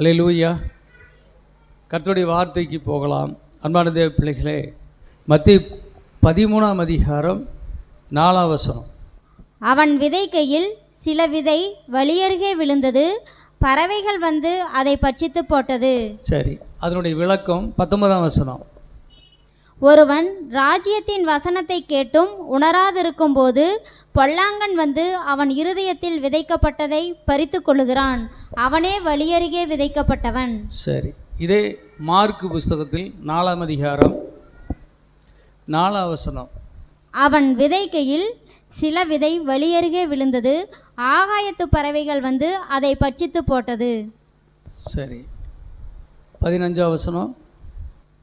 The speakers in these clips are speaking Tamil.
அல்லேலூயா. கர்த்தருடைய வார்த்தைக்கு போகலாம். அன்பான தேவ பிள்ளைகளே, மத்தேயு 13ஆம் அதிகாரம் 4ஆம் வசனம். அவன் விதைக்கையில் சில விதை வழியருகே விழுந்தது, பறவைகள் வந்து அதை பட்சித்து போட்டது. சரி, அதனுடைய விளக்கம் 19ஆம் வசனம். ஒருவன் ராஜ்யத்தின் வசனத்தை கேட்டும் உணராதிருக்கும் போது பொல்லாங்கன் வந்து அவன் இருதயத்தில் விதைக்கப்பட்டதை பறித்து கொள்ளுகிறான். அவனே வழியருகே விதைக்கப்பட்டவன். சரி, இதே மார்க்கு புஸ்தகத்தில் 4ஆம் அதிகாரம் 4ஆம் வசனம். அவன் விதைக்கையில் சில விதை வழியருகே விழுந்தது, ஆகாயத்து பறவைகள் வந்து அதை பட்சித்து போட்டது. சரி, 15ஆம் வசனம்.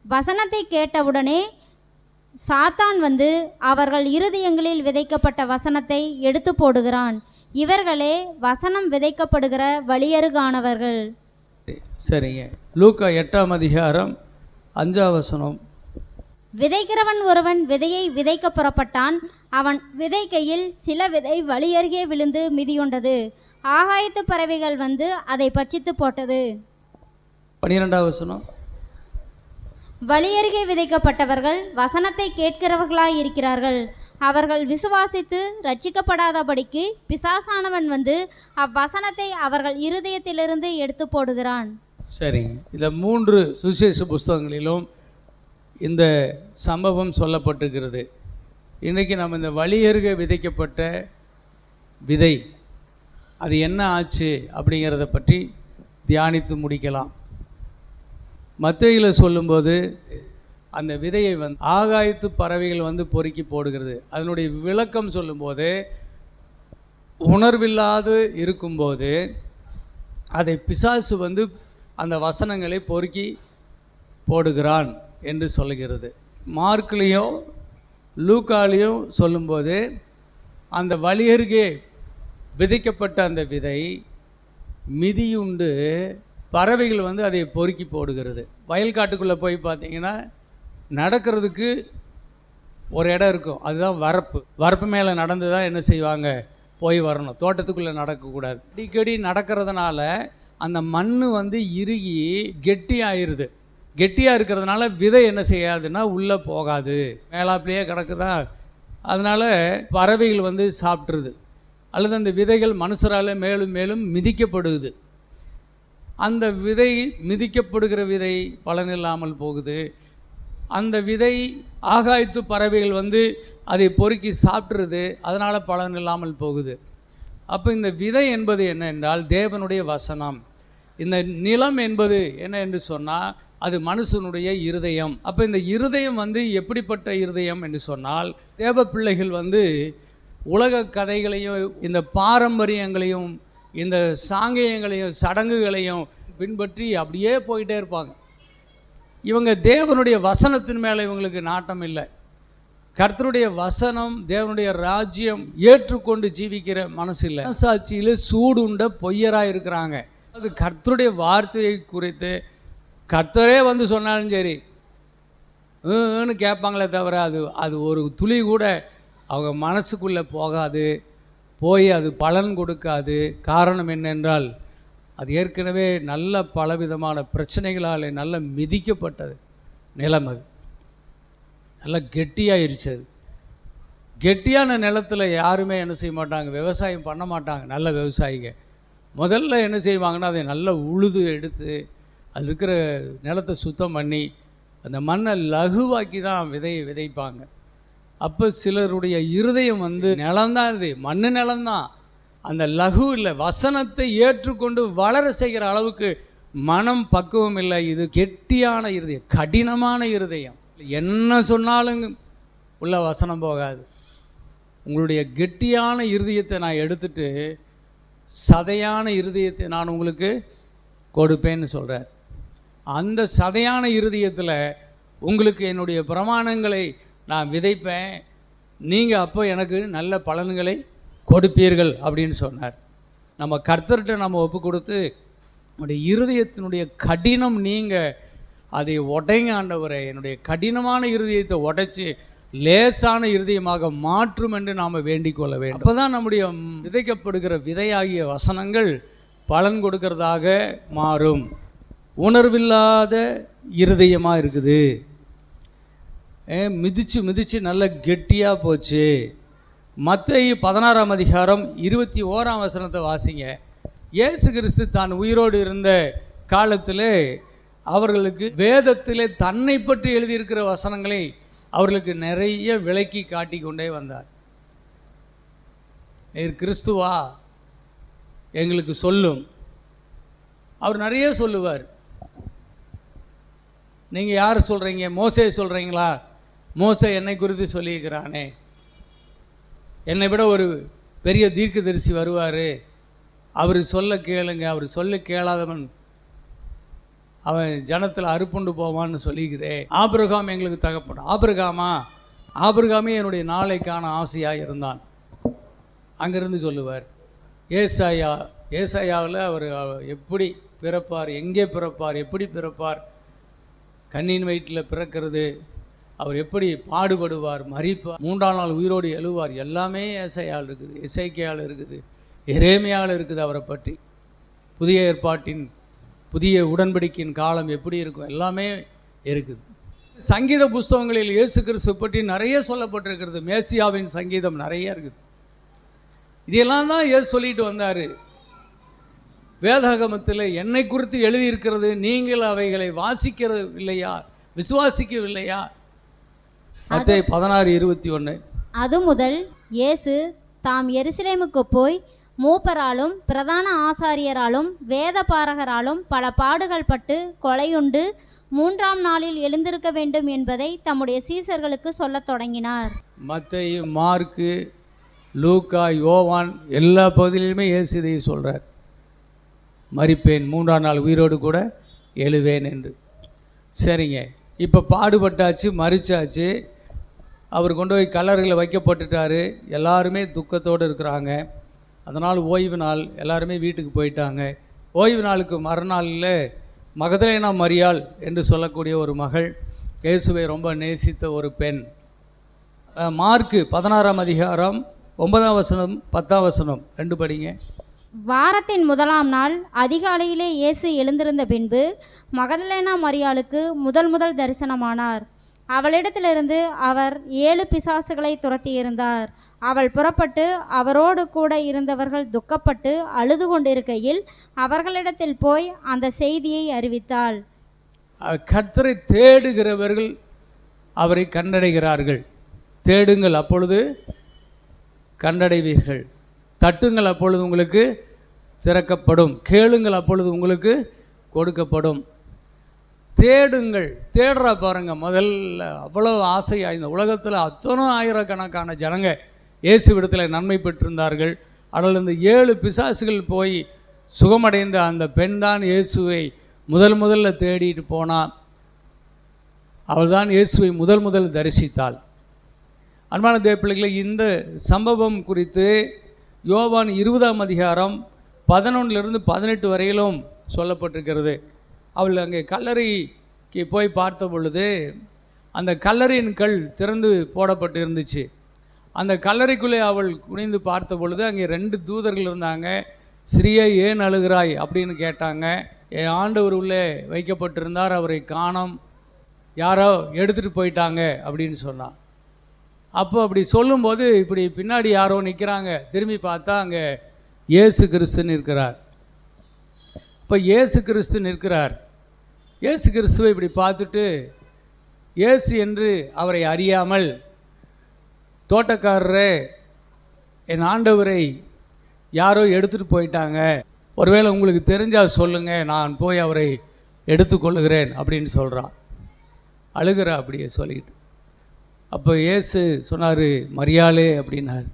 வசனத்தை கேட்டவுடனே சாத்தான் வந்து அவர்கள் இருதயங்களில் விதைக்கப்பட்ட வசனத்தை எடுத்து போடுகிறான். இவர்களே வசனம் விதைக்கப்படுகிற வழியருகானவர்கள். சரிங்க, லூக்கா 8ஆம் அதிகாரம் 5ஆம் வசனம். விதைக்கிறவன் ஒருவன் விதையை விதைக்க புறப்பட்டான். அவன் விதைக்கையில் சில விதை வழியருகே விழுந்து மிதியுண்டது, ஆகாயத்து பறவைகள் வந்து அதை பட்சித்து போட்டது. 12ஆம் வசனம். வழியருகே விதைக்கப்பட்டவர்கள் வசனத்தை கேட்கிறவர்களாய் இருக்கிறார்கள். அவர்கள் விசுவாசித்து ரட்சிக்கப்படாதபடிக்கு பிசாசானவன் வந்து அவ்வசனத்தை அவர்கள் இருதயத்திலிருந்து எடுத்து போடுகிறான். சரி, இந்த 3 சுவிசேஷ புஸ்தகங்களிலும் இந்த சம்பவம் சொல்லப்பட்டிருக்கிறது. இன்றைக்கி நம்ம இந்த வழியருகே விதைக்கப்பட்ட விதை அது என்ன ஆச்சு அப்படிங்கிறத பற்றி தியானித்து முடிக்கலாம். மத்தேயுவில் சொல்லும்போது அந்த விதையை வந்து ஆகாயத்து பறவைகள் வந்து பொறுக்கி போடுகிறது. அதனுடைய விளக்கம் சொல்லும்போது உணர்வில்லாது இருக்கும்போது அதை பிசாசு வந்து அந்த வசனங்களை பொறுக்கி போடுகிறான் என்று சொல்லுகிறது. மார்க்லேயும் லூக்காலையும் சொல்லும்போது அந்த வழியருகே விதைக்கப்பட்ட அந்த விதை மிதியுண்டு பறவைகள் வந்து அதை பொறுக்கி போடுகிறது. வயல்காட்டுக்குள்ளே போய் பார்த்தீங்கன்னா நடக்கிறதுக்கு ஒரு இடம் இருக்கும், அதுதான் வரப்பு. வரப்பு மேலே நடந்து தான் என்ன செய்வாங்க, போய் வரணும். தோட்டத்துக்குள்ளே நடக்கக்கூடாது. அடிக்கடி நடக்கிறதுனால அந்த மண் வந்து இறுகி கெட்டியாயிருது. கெட்டியாக இருக்கிறதுனால விதை என்ன செய்யாதுன்னா உள்ளே போகாது, மேலாப்பிலேயே கிடக்குதா. அதனால் பறவைகள் வந்து சாப்பிட்ருது, அல்லது அந்த விதைகள் மனுஷரால் மேலும் மேலும் மிதிக்கப்படுது. அந்த விதை மிதிக்கப்படுகிற விதை பலனில்லாமல் போகுது. அந்த விதை ஆகாயத்து பறவைகள் வந்து அதை பொறுக்கி சாப்பிட்ருது, அதனால் பலன் இல்லாமல் போகுது. அப்போ இந்த விதை என்பது என்ன என்றால் தேவனுடைய வசனம். இந்த நிலம் என்பது என்ன என்று சொன்னால் அது மனுஷனுடைய இருதயம். அப்போ இந்த இருதயம் வந்து எப்படிப்பட்ட இருதயம் என்று சொன்னால், தேவ பிள்ளைகள் வந்து உலக கதைகளையும் இந்த பாரம்பரியங்களையும் இந்த சாங்கியங்களையும் சடங்குகளையும் பின்பற்றி அப்படியே போயிட்டே இருப்பாங்க. இவங்க தேவனுடைய வசனத்தின் மேலே இவங்களுக்கு நாட்டம் இல்லை. கர்த்தருடைய வசனம், தேவனுடைய ராஜ்யம் ஏற்றுக்கொண்டு ஜீவிக்கிற மனசு இல்லை. மனசாட்சியில் சூடுண்ட பொய்யராக இருக்கிறாங்க. அது கர்த்தருடைய வார்த்தையை குறித்து கர்த்தரே வந்து சொன்னாலும் சரி கேட்பாங்களே தவிர அது ஒரு துளி கூட அவங்க மனசுக்குள்ளே போகாது, போய் அது பலன் கொடுக்காது. காரணம் என்னென்றால் அது ஏற்கனவே நல்ல பலவிதமான பிரச்சனைகளால் நல்ல மிதிக்கப்பட்டது நிலம். அது நல்லா கெட்டியாயிருச்சு. அது கெட்டியான நிலத்தில் யாருமே என்ன செய்ய மாட்டாங்க, விவசாயம் பண்ண மாட்டாங்க. நல்ல விவசாயிங்க முதல்ல என்ன செய்வாங்கன்னா அதை நல்லா உழுது எடுத்து அது இருக்கிற நிலத்தை சுத்தம் பண்ணி அந்த மண்ணை லகுவாக்கி தான் விதைப்பாங்க. அப்போ சிலருடைய இருதயம் வந்து நிலம்தான், இது மண்ணு நிலம்தான், அந்த லகு இல்லை. வசனத்தை ஏற்றுக்கொண்டு வளர செய்கிற அளவுக்கு மனம் பக்குவம் இல்லை. இது கெட்டியான இருதயம், கடினமான இருதயம். என்ன சொன்னாலும் உள்ள வசனம் போகாது. உங்களுடைய கெட்டியான இருதயத்தை நான் எடுத்துட்டு சதையான இருதயத்தை நான் உங்களுக்கு கொடுப்பேன்னு சொல்கிறார். அந்த சதையான இருதயத்தில் உங்களுக்கு என்னுடைய பிரமாணங்களை நான் விதைப்பேன், நீங்கள் அப்போ எனக்கு நல்ல பலன்களை கொடுப்பீர்கள் அப்படின்னு சொன்னார். நம்ம கர்த்தர்கிட்ட நம்ம ஒப்பு கொடுத்து நம்முடைய இருதயத்தினுடைய கடினம் நீங்கள் அதை உடைங்க ஆண்டவரே, என்னுடைய கடினமான இருதயத்தை உடைச்சி லேசான இருதயமாக மாற்றும் என்று நாம் வேண்டிக் கொள்ள வேண்டும். அப்போ தான் நம்முடைய விதைக்கப்படுகிற விதையாகிய வசனங்கள் பலன் கொடுக்கிறதாக மாறும். உணர்வில்லாத இருதயமாக இருக்குது. மிதிச்சு மிதிச்சு நல்ல கெட்டியாக போச்சு. மத்தேயு 16ஆம் அதிகாரம் 21ஆம் வசனத்தை வாசிங்க. இயேசு கிறிஸ்து தான் உயிரோடு இருந்த காலத்தில் அவர்களுக்கு வேதத்திலே தன்னை பற்றி எழுதியிருக்கிற வசனங்களை அவர்களுக்கு நிறைய விளக்கி காட்டி கொண்டே வந்தார். நீர் கிறிஸ்துவா எங்களுக்கு சொல்லும். அவர் நிறைய சொல்லுவார். நீங்கள் யார் சொல்கிறீங்க? மோசே சொல்கிறீங்களா? மோசே என்னை குறித்து சொல்லியிருக்கிறானே, என்னை விட ஒரு பெரிய தீர்க்கதரிசி வருவார், அவர் சொல்ல கேளுங்க, அவர் சொல்ல கேளாதவன் அவன் ஜனத்தில் அறுப்புண்டு போவான்னு சொல்லிக்குதே. ஆபிரகாம் எங்களுக்கு தகப்பன். ஆபிரகாமே என்னுடைய நாளைக்கான ஆசையாக இருந்தான். அங்கேருந்து சொல்லுவார். ஏசாயாவில் அவர் எப்படி பிறப்பார், எங்கே பிறப்பார், எப்படி பிறப்பார், கண்ணின் வயிற்றில் பிறக்கிறது, அவர் எப்படி பாடுபடுவார், மரிப்பார், 3ஆம் நாள் உயிரோடு எழுவார், எல்லாமே ஏசாயாவில் இருக்குது, எசேக்கியாவில் இருக்குது, எரேமியாவில் இருக்குது. அவரை பற்றி புதிய ஏற்பாட்டின் புதிய உடன்படிக்கையின் காலம் எப்படி இருக்கும் எல்லாமே இருக்குது. சங்கீத புஸ்தகங்களில் இயேசு கிறிஸ்து பற்றி நிறைய சொல்லப்பட்டிருக்கிறது. மேசியாவின் சங்கீதம் நிறைய இருக்குது. இதெல்லாம் தான் இயேசு சொல்லிட்டு வந்தார். வேதாகமத்தில் என்னை குறித்து எழுதியிருக்கிறது, நீங்கள் அவைகளை வாசிக்கவில்லையா, விசுவாசிக்கவில்லையா? மத்தேயு 16:21. அது முதல் இயேசு தாம் எருசலேமுக்கு போய் மூப்பராலும் பிரதான ஆசாரியராலும் வேத பாரகராலும் பல பாடுகள் பட்டு கொலையுண்டு 3ஆம் நாளில் எழுந்திருக்க வேண்டும் என்பதை தம்முடைய சீசர்களுக்கு சொல்லத் தொடங்கினார். மத்தேயு, மார்க்கு, லூக்கா, யோவான் எல்லா பகுதியிலுமே இயேசு இதை சொல்கிறார். மரிப்பேன், 3ஆம் நாள் உயிரோடு கூட எழுவேன் என்று. சரிங்க, இப்போ பாடுபட்டாச்சு, மரிச்சாச்சு, அவர் கொண்டு போய் கல்லறையில் வைக்கப்பட்டுட்டார். எல்லாருமே துக்கத்தோடு இருக்கிறாங்க. அதனால் ஓய்வு நாள், எல்லாருமே வீட்டுக்கு போயிட்டாங்க. ஓய்வு நாளுக்கு மறுநாளில் மகதலேனா மரியாள் என்று சொல்லக்கூடிய ஒரு மகள், இயேசுவை ரொம்ப நேசித்த ஒரு பெண். மார்க்கு 16ஆம் அதிகாரம் 9ஆம் வசனம் 10ஆம் வசனம் 2 படிங்க. வாரத்தின் முதலாம் நாள் அதிகாலையிலே இயேசு எழுந்திருந்த பின்பு மகதலேனா மரியாளுக்கு முதல் தரிசனமானார். அவளிடத்திலிருந்து அவர் 7 பிசாசுகளை துரத்தியிருந்தார். அவள் புறப்பட்டு அவரோடு கூட இருந்தவர்கள் துக்கப்பட்டு அழுது கொண்டிருக்கையில் அவர்களிடத்தில் போய் அந்த செய்தியை அறிவித்தாள். கர்த்தரை தேடுகிறவர்கள் அவரை கண்டடைகிறார்கள். தேடுங்கள், அப்பொழுது கண்டடைவீர்கள். தட்டுங்கள், அப்பொழுது உங்களுக்கு திறக்கப்படும். கேளுங்கள், அப்பொழுது உங்களுக்கு கொடுக்கப்படும். தேடுங்கள். தேடுறா பாருங்க. முதல்ல அவ்வளோ ஆசையாக இந்த உலகத்தில் அத்தனை ஆயிரக்கணக்கான ஜனங்க இயேசுவிடத்தில் நன்மை பெற்றிருந்தார்கள். அதில் இந்த 7 பிசாசுகள் போய் சுகமடைந்த அந்த பெண் தான் இயேசுவை முதல்ல தேடிட்டு போனான். அவள் தான் இயேசுவை முதல் தரிசித்தாள். அன்பான தேவப்பிள்ளைகளை, இந்த சம்பவம் குறித்து யோவான் 20ஆம் அதிகாரம் 11லிருந்து 18 வரையிலும் சொல்லப்பட்டிருக்கிறது. அவள் அங்கே கல்லறைக்கு போய் பார்த்த பொழுது அந்த கல்லறையின் கல் திறந்து போடப்பட்டு இருந்துச்சு. அந்த கல்லறைக்குள்ளே அவள் குனிந்து பார்த்த பொழுது அங்கே 2 தூதர்கள் இருந்தாங்க. ஸ்ரீயே, ஏன் அழுகிறாய் அப்படின்னு கேட்டாங்க. என் ஆண்டவர் உள்ளே வைக்கப்பட்டிருந்தார், அவரை காணோம், யாரோ எடுத்துகிட்டு போயிட்டாங்க அப்படின்னு சொன்னான். அப்போ அப்படி சொல்லும்போது இப்படி பின்னாடி யாரோ நிற்கிறாங்க. திரும்பி பார்த்தா அங்கே இயேசு கிறிஸ்து நிற்கிறார். இப்போ இயேசு கிறிஸ்து நிற்கிறார். இயேசு கிறிஸ்துவை இப்படி பார்த்துட்டு, இயேசு என்று அவரை அறியாமல், தோட்டக்காரரே, என் ஆண்டவரை யாரோ எடுத்துகிட்டு போயிட்டாங்க, ஒருவேளை உங்களுக்கு தெரிஞ்சால் சொல்லுங்கள், நான் போய் அவரை எடுத்துக்கொள்ளுகிறேன் அப்படின்னு சொல்கிறான். அழுகிறா அப்படியே சொல்லிட்டு. அப்போ இயேசு சொன்னார், மரியாளே அப்படின்னார்.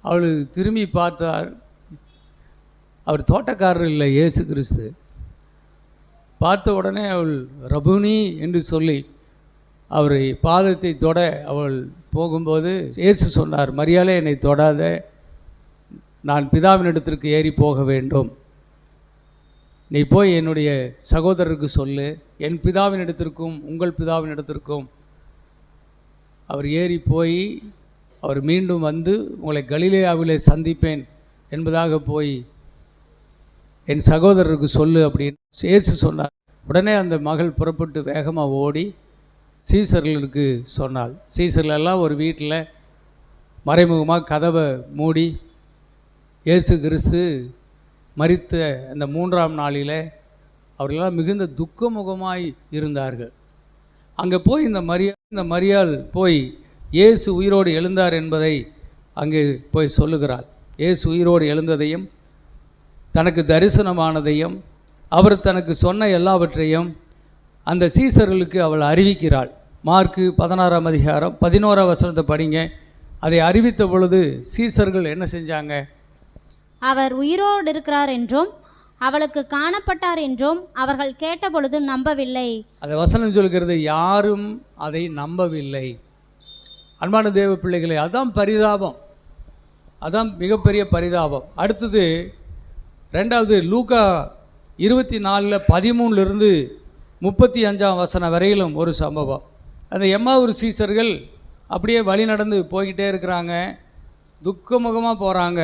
அவள் திரும்பி பார்த்தார். அவர் தோட்டக்காரர் இல்லை, இயேசு கிறிஸ்து. பார்த்த உடனே அவள் ரபுனி என்று சொல்லி அவரை பாதத்தை தொட அவள் போகும்போது இயேசு சொன்னார், மரியாளே, என்னை தொடாத, நான் பிதாவினிடத்திற்கு ஏறி போக வேண்டும். நீ போய் என்னுடைய சகோதரருக்கு சொல்லு, என் பிதாவினிடத்திற்கும் உங்கள் பிதாவினிடத்திற்கும் அவர் ஏறி போய் அவர் மீண்டும் வந்து உங்களை கலிலேயாவிலே சந்திப்பேன் என்பதாக போய் என் சகோதரருக்கு சொல்லு அப்படின்னு இயேசு சொன்னார். உடனே அந்த மகள் புறப்பட்டு வேகமாக ஓடி சீசர்களுக்கு சொன்னாள். சீசர்களெல்லாம் ஒரு வீட்டில் மறைமுகமாக கதவை மூடி இயேசு கிறிஸ்து மரித்த அந்த 3ஆம் நாளில் அவர்களெல்லாம் மிகுந்த துக்கமுகமாய் இருந்தார்கள். அங்கே போய் இந்த மரியாள் போய் இயேசு உயிரோடு எழுந்தார் என்பதை அங்கே போய் சொல்லுகிறாள். இயேசு உயிரோடு எழுந்ததையும் தனக்கு தரிசனமானதையும் அவர் தனக்கு சொன்ன எல்லாவற்றையும் அந்த சீசர்களுக்கு அவள் அறிவிக்கிறாள். மார்க்கு 16ஆம் அதிகாரம் 11ஆம் வசனத்தை படிங்க. அதை அறிவித்த பொழுது சீசர்கள் என்ன செஞ்சாங்க? அவர் உயிரோடு இருக்கிறார் என்றும் அவளுக்கு காணப்பட்டார் என்றும் அவர்கள் கேட்டபொழுது நம்பவில்லை. அந்த வசனம் சொல்கிறது, யாரும் அதை நம்பவில்லை. அன்பான தேவ பிள்ளைகளே, அதான் பரிதாபம், அதான் மிகப்பெரிய பரிதாபம். அடுத்தது 2வது லூக்கா 24:13 35 வசனம் வரையிலும் ஒரு சம்பவம். அந்த எம்மாவூர் சீசர்கள் அப்படியே வழி நடந்து போய்கிட்டே இருக்கிறாங்க, துக்கமுகமாக போகிறாங்க.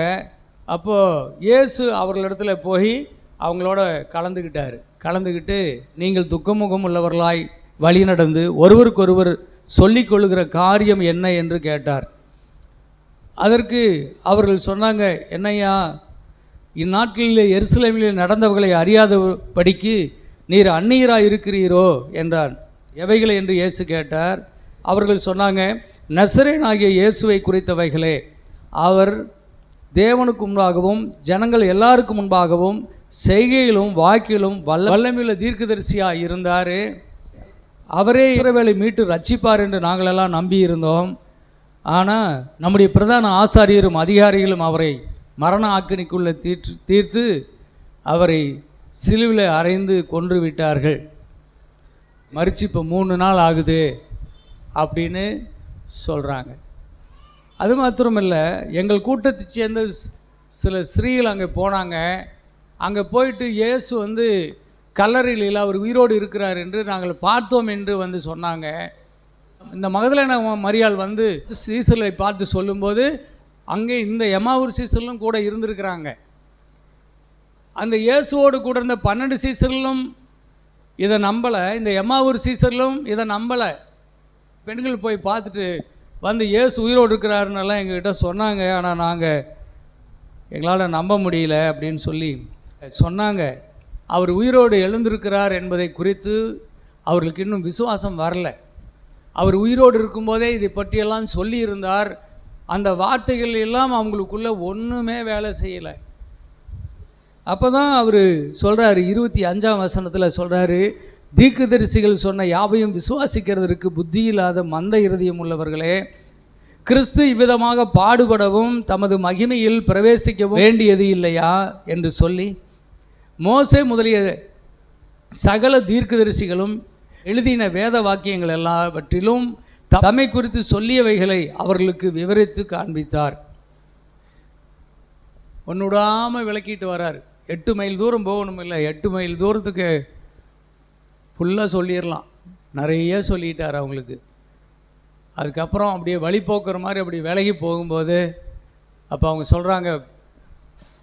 அப்போது இயேசு அவர்களிடத்துல போய் அவங்களோட கலந்துக்கிட்டு நீங்கள் துக்கமுகம் உள்ளவர்களாய் வழி நடந்து ஒருவருக்கொருவர் சொல்லிக் கொள்ளுகிற காரியம் என்ன என்று கேட்டார். அதற்கு அவர்கள் சொன்னாங்க, என்னையா இந்நாட்களிலே எருசலேமிலே நடந்தவர்களை அறியாதபடிக்கு நீர் அந்நியராக இருக்கிறீரோ என்றார். எவைகளை என்று இயேசு கேட்டார். அவர்கள் சொன்னாங்க, நசரேனாகிய இயேசுவை குறித்தவைகளே. அவர் தேவனுக்கு முன்பாகவும் ஜனங்கள் எல்லாருக்கும் முன்பாகவும் செய்கையிலும் வாக்கிலும் வல்லமையுள்ள தீர்க்கதரிசியாக இருந்தார். அவரே இஸ்ரவேலை மீட்டு ரட்சிப்பார் என்று நாங்களெல்லாம் நம்பி இருந்தோம். ஆனால் நம்முடைய பிரதான ஆசாரியரும் அதிகாரிகளும் அவரை மரண ஆக்கினைக்குள்ளே தீர்த்து அவரை சிலுவையில் அறைந்து கொன்று விட்டார்கள். மரிச்சு இப்போ 3 நாள் ஆகுது அப்படின்னு சொல்கிறாங்க. அது மாத்திரமில்லை, எங்கள் கூட்டத்தை சேர்ந்த சில ஸ்திரீகள் அங்கே போனாங்க. அங்கே போயிட்டு இயேசு கல்லறையில் அவர் உயிரோடு இருக்கிறார் என்று நாங்கள் பார்த்தோம் என்று சொன்னாங்க. இந்த மகதலேனா மரியாள் சீசர்களை பார்த்து சொல்லும்போது அங்கே இந்த எம்மாவூர் சீசர்களும் கூட இருந்திருக்கிறாங்க. அந்த இயேசுவோடு கூட இருந்த 12 சீசர்களும் இதை நம்பலை, இந்த எம்மாவூர் சீசர்களும் இதை நம்பலை. பெண்கள் போய் பார்த்துட்டு இயேசு உயிரோடு இருக்கிறாருன்னெல்லாம் எங்ககிட்ட சொன்னாங்க. ஆனால் எங்களால் நம்ப முடியல அப்படின்னு சொல்லி சொன்னாங்க. அவர் உயிரோடு எழுந்திருக்கிறார் என்பதை குறித்து அவர்களுக்கு இன்னும் விசுவாசம் வரல. அவர் உயிரோடு இருக்கும்போதே இதை பற்றியெல்லாம் சொல்லியிருந்தார். அந்த வார்த்தைகள் எல்லாம் அவங்களுக்குள்ளே ஒன்றுமே வேலை செய்யலை. அப்போ தான் அவர் சொல்கிறாரு, 25ஆம் வசனத்தில் சொல்கிறாரு, தீர்க்கதரிசிகள் சொன்ன யாவையும் விசுவாசிக்கிறதற்கு புத்தி இல்லாத மந்த இருதயம் உள்ளவர்களே, கிறிஸ்து இவ்விதமாக பாடுபடவும் தமது மகிமையில் பிரவேசிக்கவும் வேண்டியது இல்லையா என்று சொல்லி மோசே முதலிய சகல தீர்க்கதரிசிகளும் எழுதின வேத வாக்கியங்கள் எல்லாவற்றிலும் தம்மை குறித்து சொல்லியவைகளை அவர்களுக்கு விவரித்து காண்பித்தார். ஒன்றுடாமல் விளக்கிட்டு வரார். 8 மைல் தூரம் போகணும் இல்லை, 8 மைல் தூரத்துக்கு ஃபுல்லாக சொல்லிடலாம், நிறைய சொல்லிட்டார் அவங்களுக்கு. அதுக்கப்புறம் அப்படியே வழி போக்குற மாதிரி அப்படி விலகி போகும்போது அப்போ அவங்க சொல்கிறாங்க,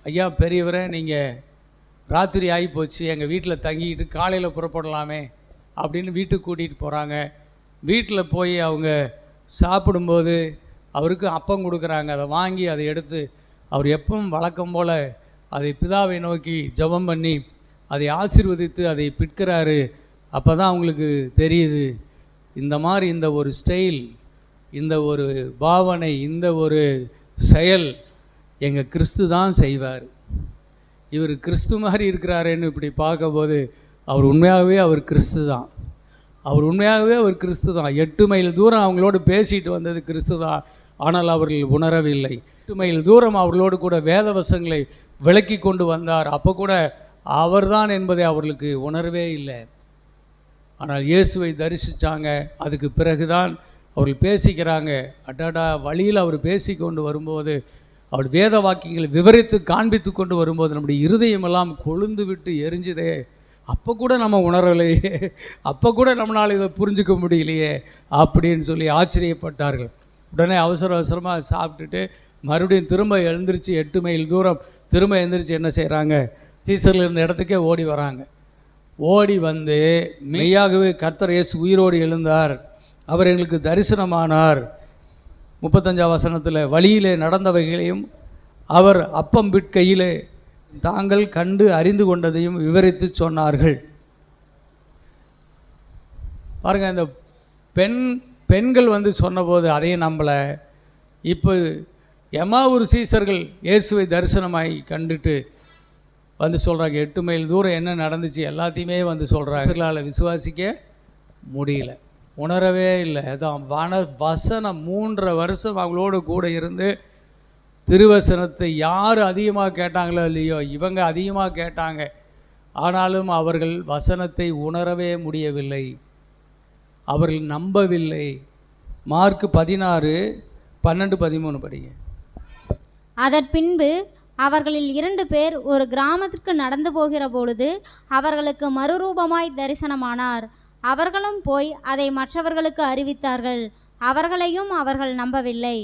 ஐயா பெரியவரே, நீங்கள் ராத்திரி ஆகி போச்சு, எங்கள் வீட்டில் தங்கிக்கிட்டு காலையில் புறப்படலாமே அப்படின்னு வீட்டுக்கு கூட்டிகிட்டு போகிறாங்க. வீட்டில் போய் அவங்க சாப்பிடும்போது அவருக்கு அப்பம் கொடுக்குறாங்க. அதை வாங்கி அதை எடுத்து அவர் எப்பவும் வழக்கம் போல் அதை பிதாவை நோக்கி ஜெபம் பண்ணி அதை ஆசீர்வதித்து அதை பிற்கிறாரு. அப்போ தான் அவங்களுக்கு தெரியுது, இந்த மாதிரி இந்த ஒரு ஸ்டைல், இந்த ஒரு பாவனை, இந்த ஒரு செயல் எங்கள் கிறிஸ்து தான் செய்வார். இவர் கிறிஸ்து மாதிரி இருக்கிறாருன்னு இப்படி பார்க்கும்போது அவர் உண்மையாகவே அவர் கிறிஸ்து தான். அவர் கிறிஸ்து தான். 8 மைல் தூரம் அவங்களோடு பேசிட்டு வந்தது கிறிஸ்து தான். ஆனால் அவர்கள் உணரவில்லை. 8 மைல் தூரம் அவர்களோடு கூட வேத வசனங்களை விளக்கி கொண்டு வந்தார். அப்போ கூட அவர்தான் என்பதை அவர்களுக்கு உணரவே இல்லை. ஆனால் இயேசுவை தரிசித்தாங்க. அதுக்கு பிறகுதான் அவர்கள் பேசிக்கிறாங்க. அடாடா, வழியில் அவர் பேசி கொண்டு வரும்போது, அவர் வேத வாக்கியங்களை விவரித்து காண்பித்து கொண்டு வரும்போது நம்முடைய இருதயமெல்லாம் கொழுந்து விட்டு எரிஞ்சுதே. அப்போ கூட நம்ம உணரலையே, அப்போ கூட நம்மளால் இதை புரிஞ்சிக்க முடியலையே அப்படின்னு சொல்லி ஆச்சரியப்பட்டார்கள். உடனே அவசரமாக சாப்பிட்டுட்டு மறுபடியும் திரும்ப எழுந்திரிச்சு 8 மைல் தூரம் திரும்ப எழுந்திரிச்சு என்ன செய்கிறாங்க, சீசரில் இருந்த இடத்துக்கே ஓடி வராங்க. ஓடி வந்து மெய்யாகவே கர்த்தர் இயேசு உயிரோடு எழுந்தார், அவர் எங்களுக்கு தரிசனமானார். 35ஆம் வசனத்தில் வழியிலே நடந்தவைகளையும் அவர் அப்பம் விற்கையிலே தாங்கள் கண்டு அறிந்து கொண்டதையும் விவரித்து சொன்னார்கள். பாருங்கள், இந்த பெண்கள் வந்து சொன்னபோது அதையும் நம்பலை. இப்போ எம்மாவூர் சீசர்கள் இயேசுவை தரிசனமாய் கண்டுட்டு வந்து சொல்கிறாங்க, 8 மைல் தூரம் என்ன நடந்துச்சு எல்லாத்தையுமே வந்து சொல்கிறாங்க. சீசர்களால் விசுவாசிக்க முடியல, உணரவே இல்லை. அதான் வசனம் 3.5 வருஷம் அவங்களோடு கூட இருந்து திருவசனத்தை யார் அதிகமாக கேட்டாங்களோ இல்லையோ, இவங்க அதிகமாக கேட்டாங்க. ஆனாலும் அவர்கள் வசனத்தை உணரவே முடியவில்லை, அவர்கள் நம்பவில்லை. மார்க் 16:12-13 படிங்க. அதன் பின்பு அவர்களில் 2 பேர் ஒரு கிராமத்திற்கு நடந்து போகிற பொழுது அவர்களுக்கு மறுரூபமாய் தரிசனமானார். அவர்களும் போய் அதை மற்றவர்களுக்கு அறிவித்தார்கள். அவர்களையும் அவர்கள் நம்பவில்லை.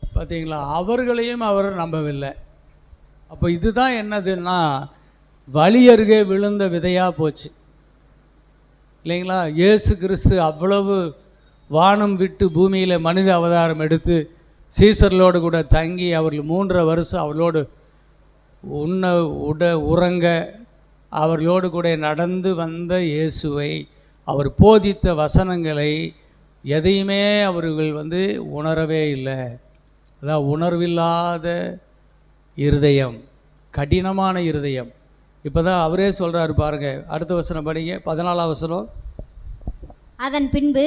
பார்த்தீங்களா, அவர்களையும் அவர் நம்பவில்லை. அப்போ இதுதான் என்னதுன்னா, வழி அருகே விழுந்த விதையாக போச்சு இல்லைங்களா? இயேசு கிறிஸ்து அவ்வளவு வானம் விட்டு பூமியில் மனித அவதாரம் எடுத்து சீசர்களோடு கூட தங்கி அவர்கள் 3.5 வருஷம் அவர்களோடு உறங்க அவர்களோடு கூட நடந்து வந்த இயேசுவை, அவர் போதித்த வசனங்களை எதையுமே அவர்கள் வந்து உணரவே இல்லை. அதான் உணர்வில்லாத இருதயம், கடினமான இருதயம். இப்போ தான் அவரே சொல்கிறாரு பாருங்கள், அடுத்த வசனம் படிங்க, 14ஆம் வசனம். அதன் பின்பு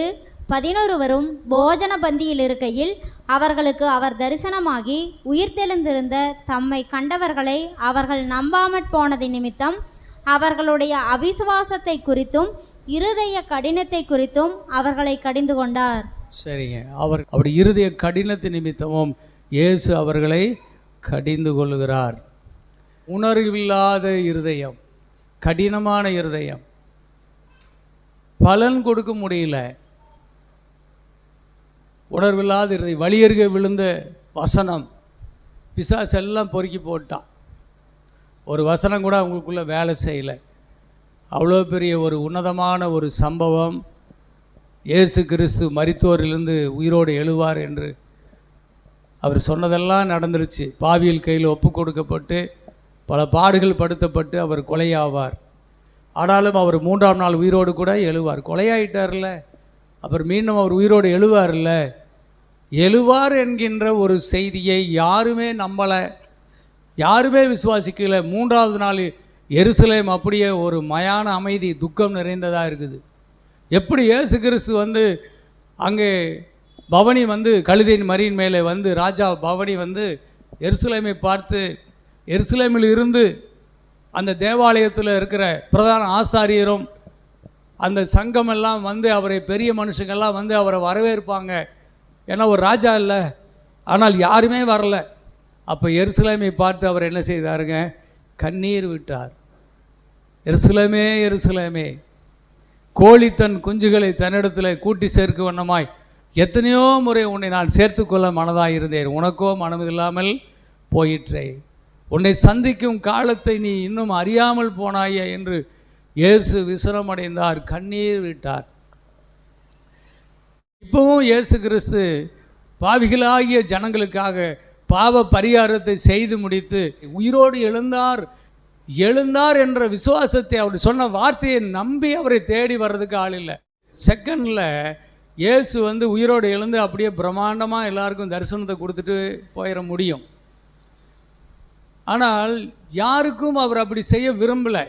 11 போஜன பந்தியில் இருக்கையில் அவர்களுக்கு அவர் தரிசனமாகி உயிர்த்தெழுந்திருந்த தம்மை கண்டவர்களை அவர்கள் நம்பாமற் போனது நிமித்தம் அவர்களுடைய அவிசுவாசத்தை குறித்தும் இருதய கடினத்தை குறித்தும் அவர்களை கடிந்து கொண்டார். சரிங்க, அவருடைய இருதய கடினத்து நிமித்தமும் இயேசு அவர்களை கடிந்து கொள்ளுகிறார். உணர்வில்லாத இருதயம், கடினமான இருதயம், பலன் கொடுக்க முடியல. உணர்வில்லாத இருதயம், வழியருகே விழுந்த வசனம், பிசாசு எல்லாம் பொறுக்கி போட்டான். ஒரு வசனம் கூட அவங்களுக்குள்ளே வேலை செய்யலை. அவ்வளோ பெரிய ஒரு உன்னதமான ஒரு சம்பவம், இயேசு கிறிஸ்து மரித்தோரிலிருந்து உயிரோடு எழுவார் என்று அவர் சொன்னதெல்லாம் நடந்துருச்சு. பாவியல் கையில் ஒப்பு கொடுக்கப்பட்டு பல பாடுகள் படுத்தப்பட்டு அவர் கொலையாவார். ஆனாலும் அவர் 3ஆம் நாள் உயிரோடு கூட எழுவார். கொலையாயிட்டார்ல, அவர் மீண்டும் அவர் உயிரோடு எழுவார்ல. எழுவார் என்கின்ற ஒரு செய்தியை யாருமே நம்பலை, யாருமே விசுவாசிக்கலை. 3ஆவது நாள் எருசலேம் அப்படியே ஒரு மயான அமைதி, துக்கம் நிறைந்ததாக இருக்குது. எப்படி இயேசு கிறிஸ்து வந்து அங்கே பவனி வந்து கழுதையின் மரியின் மேலே வந்து ராஜா பவனி வந்து எருசலேமை பார்த்து, எருசலேமில் இருந்து அந்த தேவாலயத்தில் இருக்கிற பிரதான ஆசாரியரும் அந்த சங்கமெல்லாம் வந்து அவரை, பெரிய மனுஷங்கள்லாம் வந்து அவரை வரவேற்பாங்க. ஏன்னா ஒரு ராஜா இல்லை, ஆனால் யாருமே வரல. அப்போ எருசலேமை பார்த்து அவர் என்ன செய்தாருங்க? கண்ணீர் விட்டார். எருசலேமே எருசலேமே, கோழி தன் குஞ்சுகளை தன்னிடத்தில் கூட்டி சேர்க்க வண்ணமாய் எத்தனையோ முறை உன்னை நான் சேர்த்துக்கொள்ள மனதாக இருந்தேன், உனக்கோ மனமில்லாமல் போயிற்றே. உன்னை சந்திக்கும் காலத்தை நீ இன்னும் அறியாமல் போனாயே என்று இயேசு விசனமடைந்தார், கண்ணீர் விட்டார். இப்பவும் இயேசு கிறிஸ்து பாவிகளாகிய ஜனங்களுக்காக பாவ பரிகாரத்தை செய்து முடித்து உயிரோடு எழுந்தார் என்ற விசுவாசத்தை, அவர் சொன்ன வார்த்தையை நம்பி அவரை தேடி வர்றதுக்கு ஆள் இல்லை. செகண்டில் இயேசு வந்து உயிரோடு எழுந்து அப்படியே பிரம்மாண்டமாக எல்லாருக்கும் தரிசனத்தை கொடுத்துட்டு போயிட முடியும். ஆனால் யாருக்கும் அவர் அப்படி செய்ய விரும்பலை.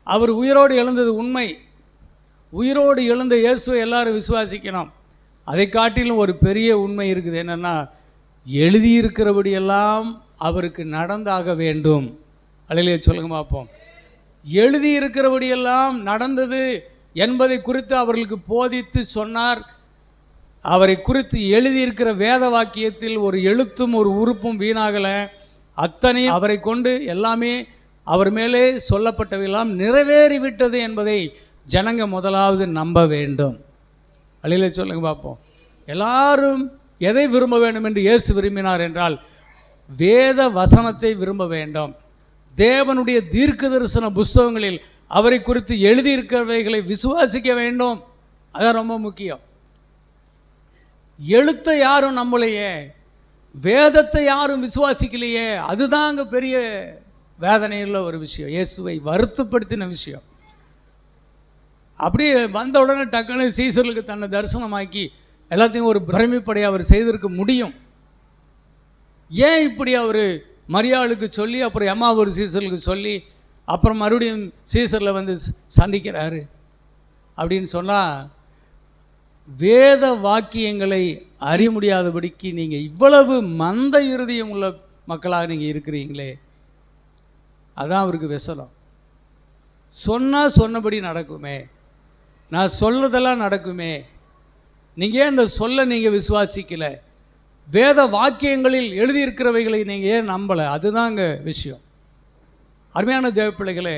அவர் உயிரோடு எழுந்தது உண்மை. உயிரோடு எழுந்த இயேசுவை எல்லாரும் விசுவாசிக்கணும். அதை காட்டிலும் ஒரு பெரிய உண்மை இருக்குது. என்னென்னா, எழுதியிருக்கிறபடியெல்லாம் அவருக்கு நடந்தாக வேண்டும். அல்லேலூயா சொல்லுங்க பார்ப்போம். எழுதியிருக்கிறபடியெல்லாம் நடந்தது என்பதை குறித்து அவர்களுக்கு போதித்து சொன்னார். அவரை குறித்து எழுதியிருக்கிற வேத வாக்கியத்தில் ஒரு எழுத்தும் ஒரு உறுப்பும் வீணாகலை. அத்தனை அவரை கொண்டு எல்லாமே அவர் மேலே சொல்லப்பட்டவையெல்லாம் நிறைவேறிவிட்டது என்பதை ஜனங்க முதலாவது நம்ப வேண்டும். அல்லேலூயா சொல்லுங்க பார்ப்போம். எல்லாரும் எதை விரும்ப வேண்டும் என்று இயேசு விரும்பினார் என்றால், வேத வசனத்தை விரும்ப வேண்டும். தேவனுடைய தீர்க்க தரிசன புஸ்தகங்களில் அவரை குறித்து எழுதியிருக்கிறவைகளை விசுவாசிக்க வேண்டும். அதான் ரொம்ப முக்கியம். எழுத்தை யாரும் நம்மளையே, வேதத்தை யாரும் விசுவாசிக்கலையே, அதுதான் அங்கே பெரிய வேதனையுள்ள ஒரு விஷயம், இயேசுவை வருத்தப்படுத்தின விஷயம். அப்படியே வந்த உடனே டக்குனு சீசர்களுக்கு தன்னை தரிசனமாக்கி எல்லாத்தையும் ஒரு பிரமிப்படைய அவர் செய்திருக்க முடியும். ஏன் இப்படி அவர் மரியாளுக்கு சொல்லி அப்புறம் எம்மா ஒரு சீசர்களுக்கு சொல்லி அப்புறம் மறுபடியும் சீசரில் வந்து சந்திக்கிறாரு அப்படின்னு சொன்னால், வேத வாக்கியங்களை அறிய முடியாதபடிக்கு நீங்கள் இவ்வளவு மந்த இருதயம் உள்ள மக்களாக நீங்கள் இருக்கிறீங்களே, அதான் அவருக்கு விசலம். சொன்னால் சொன்னபடி நடக்குமே, நான் சொல்லதெல்லாம் நடக்குமே, நீங்கள் ஏன் இந்த சொல்ல நீங்கள் விசுவாசிக்கலை, வேத வாக்கியங்களில் எழுதியிருக்கிறவைகளை நீங்கள் ஏன் நம்பலை, அதுதாங்க விஷயம். அருமையான தேவ பிள்ளைகளே,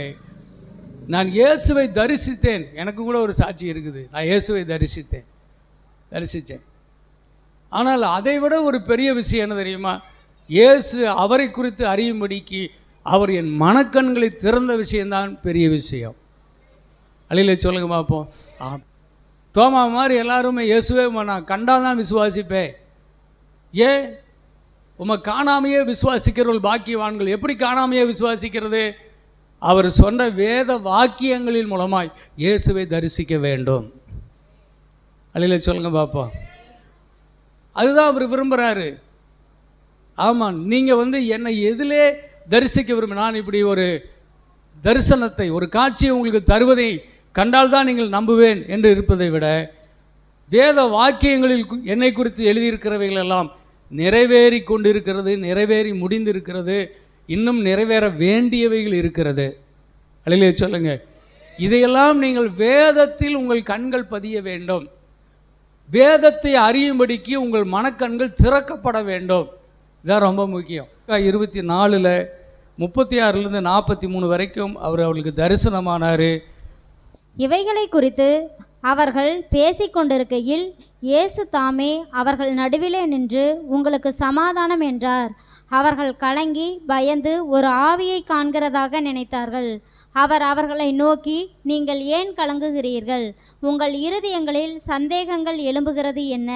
நான் இயேசுவை தரிசித்தேன். எனக்கு கூட ஒரு சாட்சி இருக்குது, நான் இயேசுவை தரிசித்தேன். ஆனால் அதை விட ஒரு பெரிய விஷயம் என்ன தெரியுமா, இயேசு அவரை குறித்து அறியும்படிக்கு அவர் என் மனக்கண்களை திறந்த விஷயம்தான் பெரிய விஷயம். அழில சொல்லுங்க பார்ப்போம். தோமா மாதிரி எல்லாருமே இயேசுவே நான் கண்டாதான் விசுவாசிப்பேன். ஏன் உம்மை காணாமையே விசுவாசிக்கிறவர்கள் பாக்கியவான்கள். எப்படி காணாமையே விசுவாசிக்கிறது? அவர் சொன்ன வேத வாக்கியங்களின் மூலமாய் இயேசுவை தரிசிக்க வேண்டும். அழில சொல்லுங்க பார்ப்போம். அதுதான் அவர் விரும்புகிறாரு. ஆமாம், நீங்கள் என்னை எதிலே தரிசிக்க விரும்ப, நான் இப்படி ஒரு தரிசனத்தை, ஒரு காட்சியை உங்களுக்கு தருவதை கண்டால்தான் நீங்கள் நம்புவேன் என்று இருப்பதை விட, வேத வாக்கியங்களில் என்னை குறித்து எழுதியிருக்கிறவைகள் எல்லாம் நிறைவேறி கொண்டிருக்கிறது, நிறைவேறி முடிந்திருக்கிறது, இன்னும் நிறைவேற வேண்டியவைகள் இருக்கிறது. அழிலே சொல்லுங்க. இதையெல்லாம் நீங்கள் வேதத்தில் உங்கள் கண்கள் பதிய வேண்டும். வேதத்தை அறியும்படிக்கு உங்கள் மனக்கண்கள் திறக்கப்பட வேண்டும். இதுதான் ரொம்ப முக்கியம். 24:36 43 வரைக்கும் அவர்களுக்கு தரிசனமானார். இவைகளை குறித்து அவர்கள் பேசிக்கொண்டிருக்கையில் இயேசு தாமே அவர்கள் நடுவிலே நின்று, உங்களுக்கு சமாதானம் என்றார். அவர்கள் கலங்கி பயந்து ஒரு ஆவியை காண்கிறதாக நினைத்தார்கள். அவர் அவர்களை நோக்கி, நீங்கள் ஏன் கலங்குகிறீர்கள்? உங்கள் இருதயங்களில் சந்தேகங்கள் எழும்புகிறது என்ன?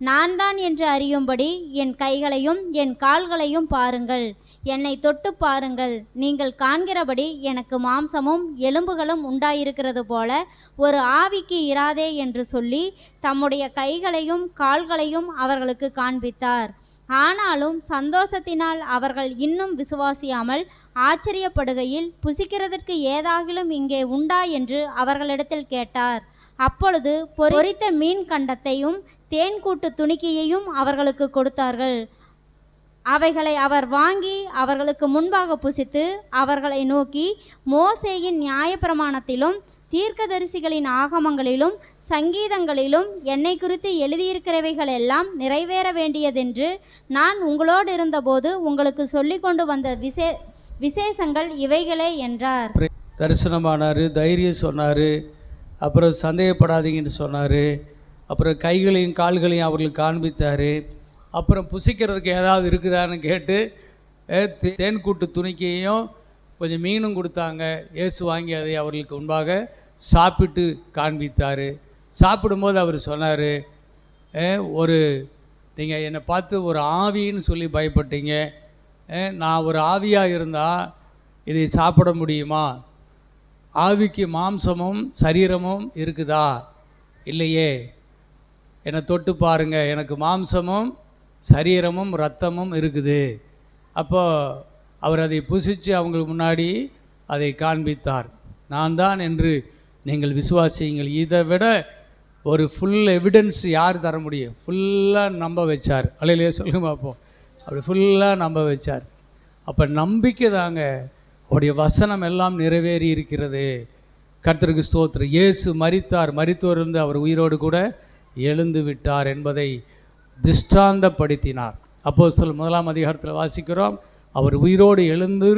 நான் தான் என்று அறியும்படி என் கைகளையும் என் கால்களையும் பாருங்கள், என்னை தொட்டு பாருங்கள். நீங்கள் காண்கிறபடி எனக்கு மாம்சமும் எலும்புகளும் உண்டாயிருக்கிறது போல ஒரு ஆவிக்கு இராதே என்று சொல்லி தம்முடைய கைகளையும் கால்களையும் அவர்களுக்கு காண்பித்தார். ஆனாலும் சந்தோஷத்தினால் அவர்கள் இன்னும் விசுவாசியாமல் ஆச்சரியப்படுகையில், புசிக்கிறதற்கு ஏதாகிலும் இங்கே உண்டா என்று அவர்களிடத்தில் கேட்டார். அப்பொழுது பொரித்த மீன் கண்டத்தையும் தேன்கூட்டு துணிக்கையையும் அவர்களுக்கு கொடுத்தார்கள். அவைகளை அவர் வாங்கி அவர்களுக்கு முன்பாக புசித்து அவர்களை நோக்கி, மோசேயின் நியாயப்பிரமாணத்திலும் தீர்க்கதரிசிகளின் ஆகமங்களிலும் சங்கீதங்களிலும் என்னை குறித்து எழுதியிருக்கிறவைகள் எல்லாம் நிறைவேற வேண்டியதென்று நான் உங்களோடு இருந்தபோது உங்களுக்கு சொல்லி கொண்டு வந்த விசேஷங்கள் இவைகளே என்றார். தரிசனமானார், தைரியம் சொன்னார், அப்புறம் சந்தேகப்படாதீங்கன்னு சொன்னார், அப்புறம் கைகளையும் கால்களையும் அவர்களுக்கு காண்பித்தார். அப்புறம் புசிக்கிறதுக்கு ஏதாவது இருக்குதான்னு கேட்டு தேன்கூட்டு துணிக்கையும் கொஞ்சம் மீனும் கொடுத்தாங்க. இயேசு வாங்கி அதை அவர்களுக்கு முன்பாக சாப்பிட்டு காண்பித்தார். சாப்பிடும்போது அவர் சொன்னார், நீங்கள் என்னை பார்த்து ஒரு ஆவின்னு சொல்லி பயப்பட்டீங்க. நான் ஒரு ஆவியாக இருந்தால் இதை சாப்பிட முடியுமா? ஆவிக்கு மாம்சமும் சரீரமும் இருக்குதா? இல்லையே. என்னை தொட்டு பாருங்கள், எனக்கு மாம்சமும் சரீரமும் இரத்தமும் இருக்குது. அப்போ அவர் அதை புசித்து அவங்களுக்கு முன்னாடி அதை காண்பித்தார். நான் தான் என்று நீங்கள் விசுவாசியுங்கள். இதை விட ஒரு ஃபுல் எவிடன்ஸ் யார் தர முடியும்? ஃபுல்லாக நம்ப வச்சார். அலையிலேயே சொல்லுங்க பார்ப்போம். அப்படி ஃபுல்லாக நம்ப வச்சார். அப்போ நம்பிக்கை தாங்க. அவருடைய வசனம் எல்லாம் நிறைவேறி இருக்கிறது. கர்த்தருக்கு ஸ்தோத்திரம். இயேசு மரித்தார், மரித்தோரிலிருந்து அவர் உயிரோடு கூட எழுந்து விட்டார் என்பதை திஷ்டாந்தப்படுத்தினார். அப்போஸ்தலர் 1 அதிகாரத்தில் வாசிக்கிறோம், அவர் உயிரோடு எழுந்து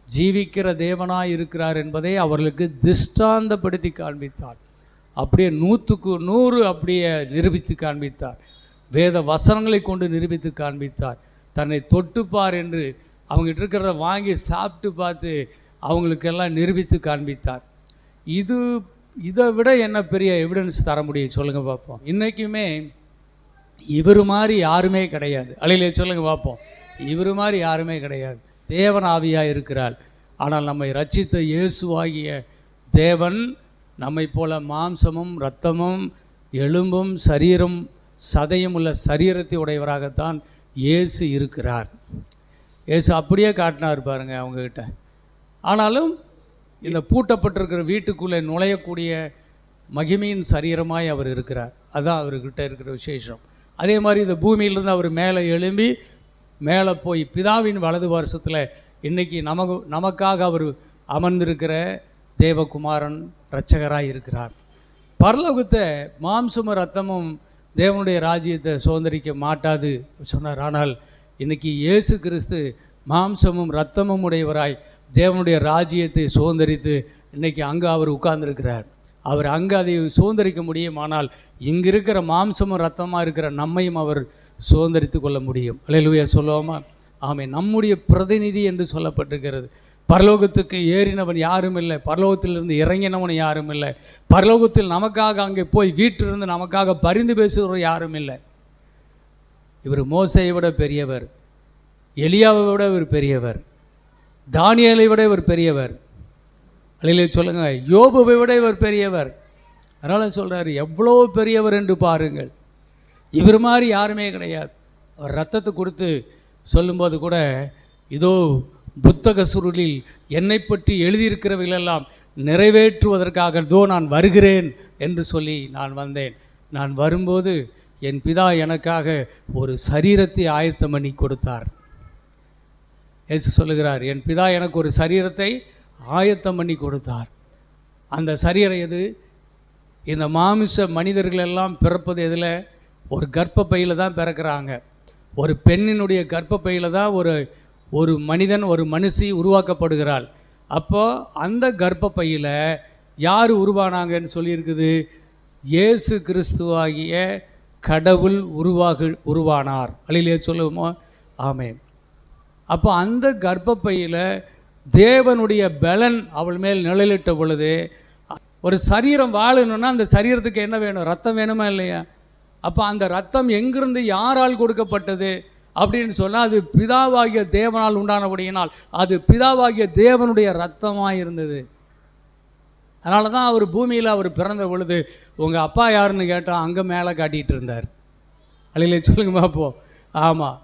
ஜீவிக்கிற தேவனாய் இருக்கிறார் என்பதை அவர்களுக்கு திஷ்டாந்தப்படுத்தி காண்பித்தார். அப்படியே 100க்கு 100 அப்படியே நிரூபித்து காண்பித்தார். வேத வசனங்களை கொண்டு நிரூபித்து காண்பித்தார். தன்னை தொட்டுப்பார் என்று அவங்ககிட்ட இருக்கிறத வாங்கி சாப்பிட்டு பார்த்து அவங்களுக்கெல்லாம் நிரூபித்து காண்பித்தார். இதை விட என்ன பெரிய எவிடன்ஸ் தர முடியும் சொல்லுங்கள் பார்ப்போம். இன்றைக்குமே இவர் மாதிரி யாருமே கிடையாது. அலையிலே சொல்லுங்கள் பார்ப்போம். இவர் மாதிரி யாருமே கிடையாது. தேவன் ஆவியாக இருக்கிறார். ஆனால் நம்மை ரட்சித்த இயேசுவாகிய தேவன் நம்மை போல மாம்சமும் இரத்தமும் எலும்பும் சரீரம் சதையும் உள்ள சரீரத்தை உடையவராகத்தான் இயேசு இருக்கிறார். இயேசு அப்படியே காட்டினார் பாருங்க அவங்கக்கிட்ட. ஆனாலும் இந்த பூட்டப்பட்டிருக்கிற வீட்டுக்குள்ளே நுழையக்கூடிய மகிமையின் சரீரமாய் அவர் இருக்கிறார். அதுதான் அவர்கிட்ட இருக்கிற விசேஷம். அதே மாதிரி இந்த பூமியிலிருந்து அவர் மேலே எழும்பி மேலே போய் பிதாவின் வலது வருஷத்தில் இன்றைக்கி நமக்காக அவர் அமர்ந்திருக்கிற தேவகுமாரன் இரட்சகராக இருக்கிறார். பரலோகத்தை மாம்சமும் ரத்தமும் தேவனுடைய ராஜ்யத்தை சுதந்திரிக்க மாட்டாது சொன்னார். ஆனால் இன்றைக்கி இயேசு கிறிஸ்து மாம்சமும் இரத்தமும் உடையவராய் தேவனுடைய ராஜ்யத்தை சுதந்திரித்து இன்றைக்கி அங்கே அவர் உட்கார்ந்துருக்கிறார். அவர் அங்கே அதை சுதந்திரிக்க முடியும். ஆனால் இங்கே இருக்கிற மாம்சமும் இரத்தமாக இருக்கிற நம்மையும் அவர் சுதந்திரித்து கொள்ள முடியும். அல்லேலூயா சொல்லுவோமா? ஆமென். நம்முடைய பிரதிநிதி என்று சொல்லப்பட்டிருக்கிறது. பரலோகத்துக்கு ஏறினவன் யாரும் இல்லை, பரலோகத்திலிருந்து இறங்கினவன் யாரும் இல்லை, பரலோகத்தில் நமக்காக அங்கே போய் வீட்டிலிருந்து நமக்காக பரிந்து பேசுகிறவர் யாரும் இல்லை. இவர் மோசையை விட பெரியவர், எலியாவை விட இவர் பெரியவர், தானியேலை விட இவர் பெரியவர். அல்லேலூயா சொல்லுங்க. யோபுவை விட இவர் பெரியவர். அதனால் சொல்கிறார், எவ்வளோ பெரியவர் என்று பாருங்கள். இவர் மாதிரி யாருமே கிடையாது. அவர் ரத்தத்தை கொடுத்து சொல்லும்போது கூட, இதோ புத்தக சுருளில் என்னை பற்றி எழுதியிருக்கிறவைகளெல்லாம் நிறைவேற்றுவதற்காக இதோ நான் வருகிறேன் என்று சொல்லி நான் வந்தேன். நான் வரும்போது என் பிதா எனக்காக ஒரு சரீரத்தை ஆயத்தம் பண்ணி கொடுத்தார். இயேசு சொல்லுகிறார், என் பிதா எனக்கு ஒரு சரீரத்தை ஆயத்தம் பண்ணி கொடுத்தார். அந்த சரீரம் எது? இந்த மாமிச மனிதர்கள் எல்லாம் பிறப்பது எதில்? ஒரு கர்ப்பப்பையில் தான் பிறக்கிறாங்க. ஒரு பெண்ணினுடைய கர்ப்பப்பையில் தான் ஒரு மனிதன், ஒரு மனுஷி உருவாக்கப்படுகிறாள். அப்போது அந்த கர்ப்பப்பையில் யார் உருவானாங்கன்னு சொல்லியிருக்குது? இயேசு கிறிஸ்துவாகிய கடவுள் உருவானார். அல்லேலூயா சொல்லுவோமோ? ஆமென். அப்போ அந்த கர்ப்பப்பையில் தேவனுடைய பலன் அவள் மேல் நிழலிட்ட பொழுது, ஒரு சரீரம் வாழணும்னா அந்த சரீரத்துக்கு என்ன வேணும்? ரத்தம் வேணுமா இல்லையா? அப்போ அந்த ரத்தம் எங்கிருந்து யாரால் கொடுக்கப்பட்டது அப்படின்னு சொன்னால், அது பிதாவாகிய தேவனால் உண்டானபடியினால் அது பிதாவாகிய தேவனுடைய ரத்தமாக இருந்தது. அதனால தான் அவர் பூமியில் அவர் பிறந்த பொழுது உங்கள் அப்பா யாருன்னு கேட்டால் அங்கே மேலே காட்டிகிட்டு இருந்தார். அல்லையிலே சொல்லுங்க பார்ப்போம். ஆமாம்,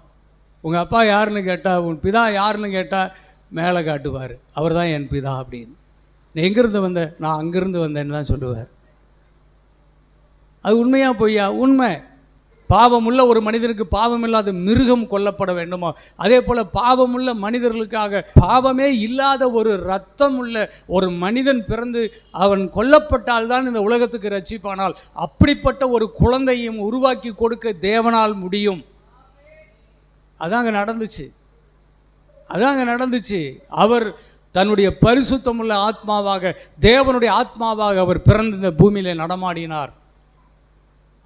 உங்கள் அப்பா யாருன்னு கேட்டால், உன் பிதா யாருன்னு கேட்டால் மேலே காட்டுவார். அவர் தான் என் பிதா அப்படின்னு. நீ எங்கேருந்து வந்த? நான் அங்கேருந்து வந்தேன்னு தான் சொல்லுவார். அது உண்மையாக பொய்யா? உண்மை. பாவமுள்ள ஒரு மனிதனுக்கு பாவமில்லாத மிருகம் கொல்லப்பட வேண்டுமோ, அதே போல் பாவமுள்ள மனிதர்களுக்காக பாவமே இல்லாத ஒரு இரத்தம் உள்ள ஒரு மனிதன் பிறந்து அவன் கொல்லப்பட்டால் தான் இந்த உலகத்துக்கு ரட்சிப்பானால், அப்படிப்பட்ட ஒரு குழந்தையும் உருவாக்கி கொடுக்க தேவனால் முடியும். அதாங்க நடந்துச்சு. அதாங்க நடந்துச்சு. அவர் தன்னுடைய பரிசுத்தமுள்ள ஆத்மாவாக, தேவனுடைய ஆத்மாவாக அவர் பிறந்த இந்த பூமியில் நடமாடினார்.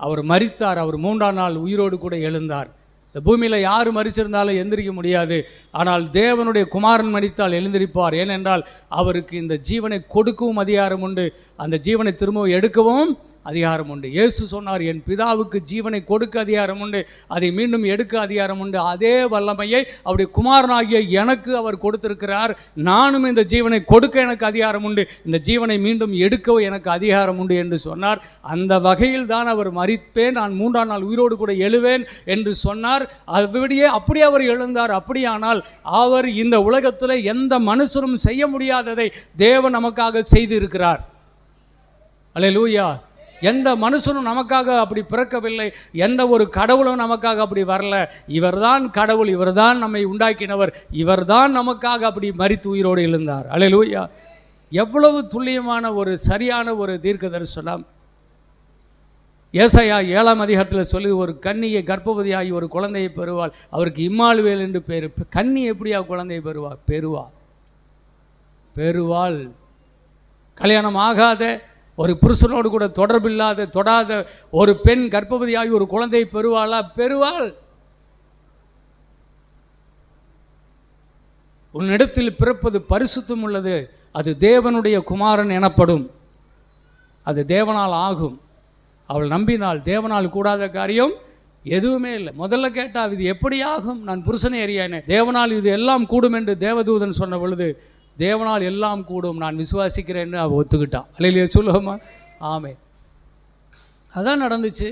அவர் மரித்தார். அவர் 3ஆம் நாள் உயிரோடு கூட எழுந்தார். இந்த பூமியில் யார் மரிச்சிருந்தாலும் எந்திரிக்க முடியாது. ஆனால் தேவனுடைய குமாரன் மரித்தால் எழுந்திருப்பார். ஏனென்றால் அவருக்கு இந்த ஜீவனை கொடுக்கவும் அதிகாரம் உண்டு, அந்த ஜீவனை திரும்பவும் எடுக்கவும் அதிகாரம் உண்டு. இயேசு சொன்னார், என் பிதாவுக்கு ஜீவனை கொடுக்க அதிகாரம் உண்டு, அதை மீண்டும் எடுக்க அதிகாரம் உண்டு. அதே வல்லமையை அவருடைய குமாரனாகிய எனக்கு அவர் கொடுத்திருக்கிறார். நானும் இந்த ஜீவனை கொடுக்க எனக்கு அதிகாரம் உண்டு, இந்த ஜீவனை மீண்டும் எடுக்கவும் எனக்கு அதிகாரம் உண்டு என்று சொன்னார். அந்த வகையில் தான் அவர் மரிப்பேன், நான் 3ஆம் நாள் உயிரோடு கூட எழுவேன் என்று சொன்னார். அப்படியே அவர் எழுந்தார். அப்படியானால் அவர் இந்த உலகத்தில் எந்த மனுஷனும் செய்ய முடியாததை தேவன் நமக்காக செய்திருக்கிறார். அல்லேலூயா. எந்த மனுஷனும் நமக்காக அப்படி பிறக்கவில்லை, எந்த ஒரு கடவுளும் நமக்காக அப்படி வரல. இவர்தான் கடவுள், இவர்தான் நம்மை உண்டாக்கினவர், இவர்தான் நமக்காக அப்படி மரித்து உயிரோடு எழுந்தார். அல்லேலூயா. எவ்வளவு துல்லியமான ஒரு சரியான ஒரு தீர்க்க தரிசனம். ஏசாயா 7ஆம் அதிகாரத்தில் சொல்லி, ஒரு கன்னியை கர்ப்பவதியாகி ஒரு குழந்தையை பெறுவாள், அவருக்கு இம்மானுவேல் என்று பேர். கன்னி எப்படியா குழந்தையை பெறுவாள்? கல்யாணம் ஆகாத, ஒரு புருஷனோடு கூட தொடாத ஒரு பெண் கர்ப்பவதியாகி ஒரு குழந்தையை பெறுவாள். உன்னிடத்தில் பிறப்பது பரிசுத்தம் உள்ளது, அது தேவனுடைய குமாரன் எனப்படும். அது தேவனால் ஆகும். அவள் நம்பினால் தேவனால் கூடாத காரியம் எதுவுமே இல்லை. முதல்ல கேட்டால் இது எப்படி ஆகும், நான் புருஷனை அறியானே, தேவனால் இது எல்லாம் கூடும் என்று தேவதூதன் சொன்ன பொழுது தேவனால் எல்லாம் கூடும், நான் விசுவாசிக்கிறேன்னு அவள் ஒத்துக்கிட்டான். அல்லேலூயா சொல்லுவோமா? ஆமே. அதான் நடந்துச்சு.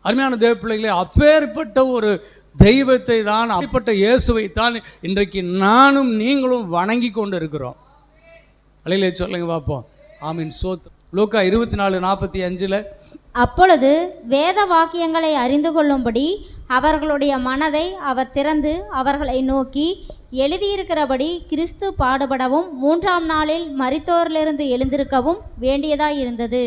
அருமையான தேவ பிள்ளைகளே, அப்பேற்பட்ட ஒரு தெய்வத்தை தான், அப்படிப்பட்ட இயேசுவை தான் இன்றைக்கு நானும் நீங்களும் வணங்கி கொண்டு இருக்கிறோம். அல்லேலூயா சொல்லுங்க பார்ப்போம். ஆமீன். சோத் லூக்கா 24:45 அப்பொழுது வேத வாக்கியங்களை அறிந்து கொள்ளும்படி அவர்களுடைய மனதை அவர் திறந்து அவர்களை நோக்கி, எழுதியிருக்கிறபடி கிறிஸ்து பாடுபடவும் 3ஆம் நாளில் மரித்தோரிலிருந்து எழுந்திருக்கவும் வேண்டியதாயிருந்தது.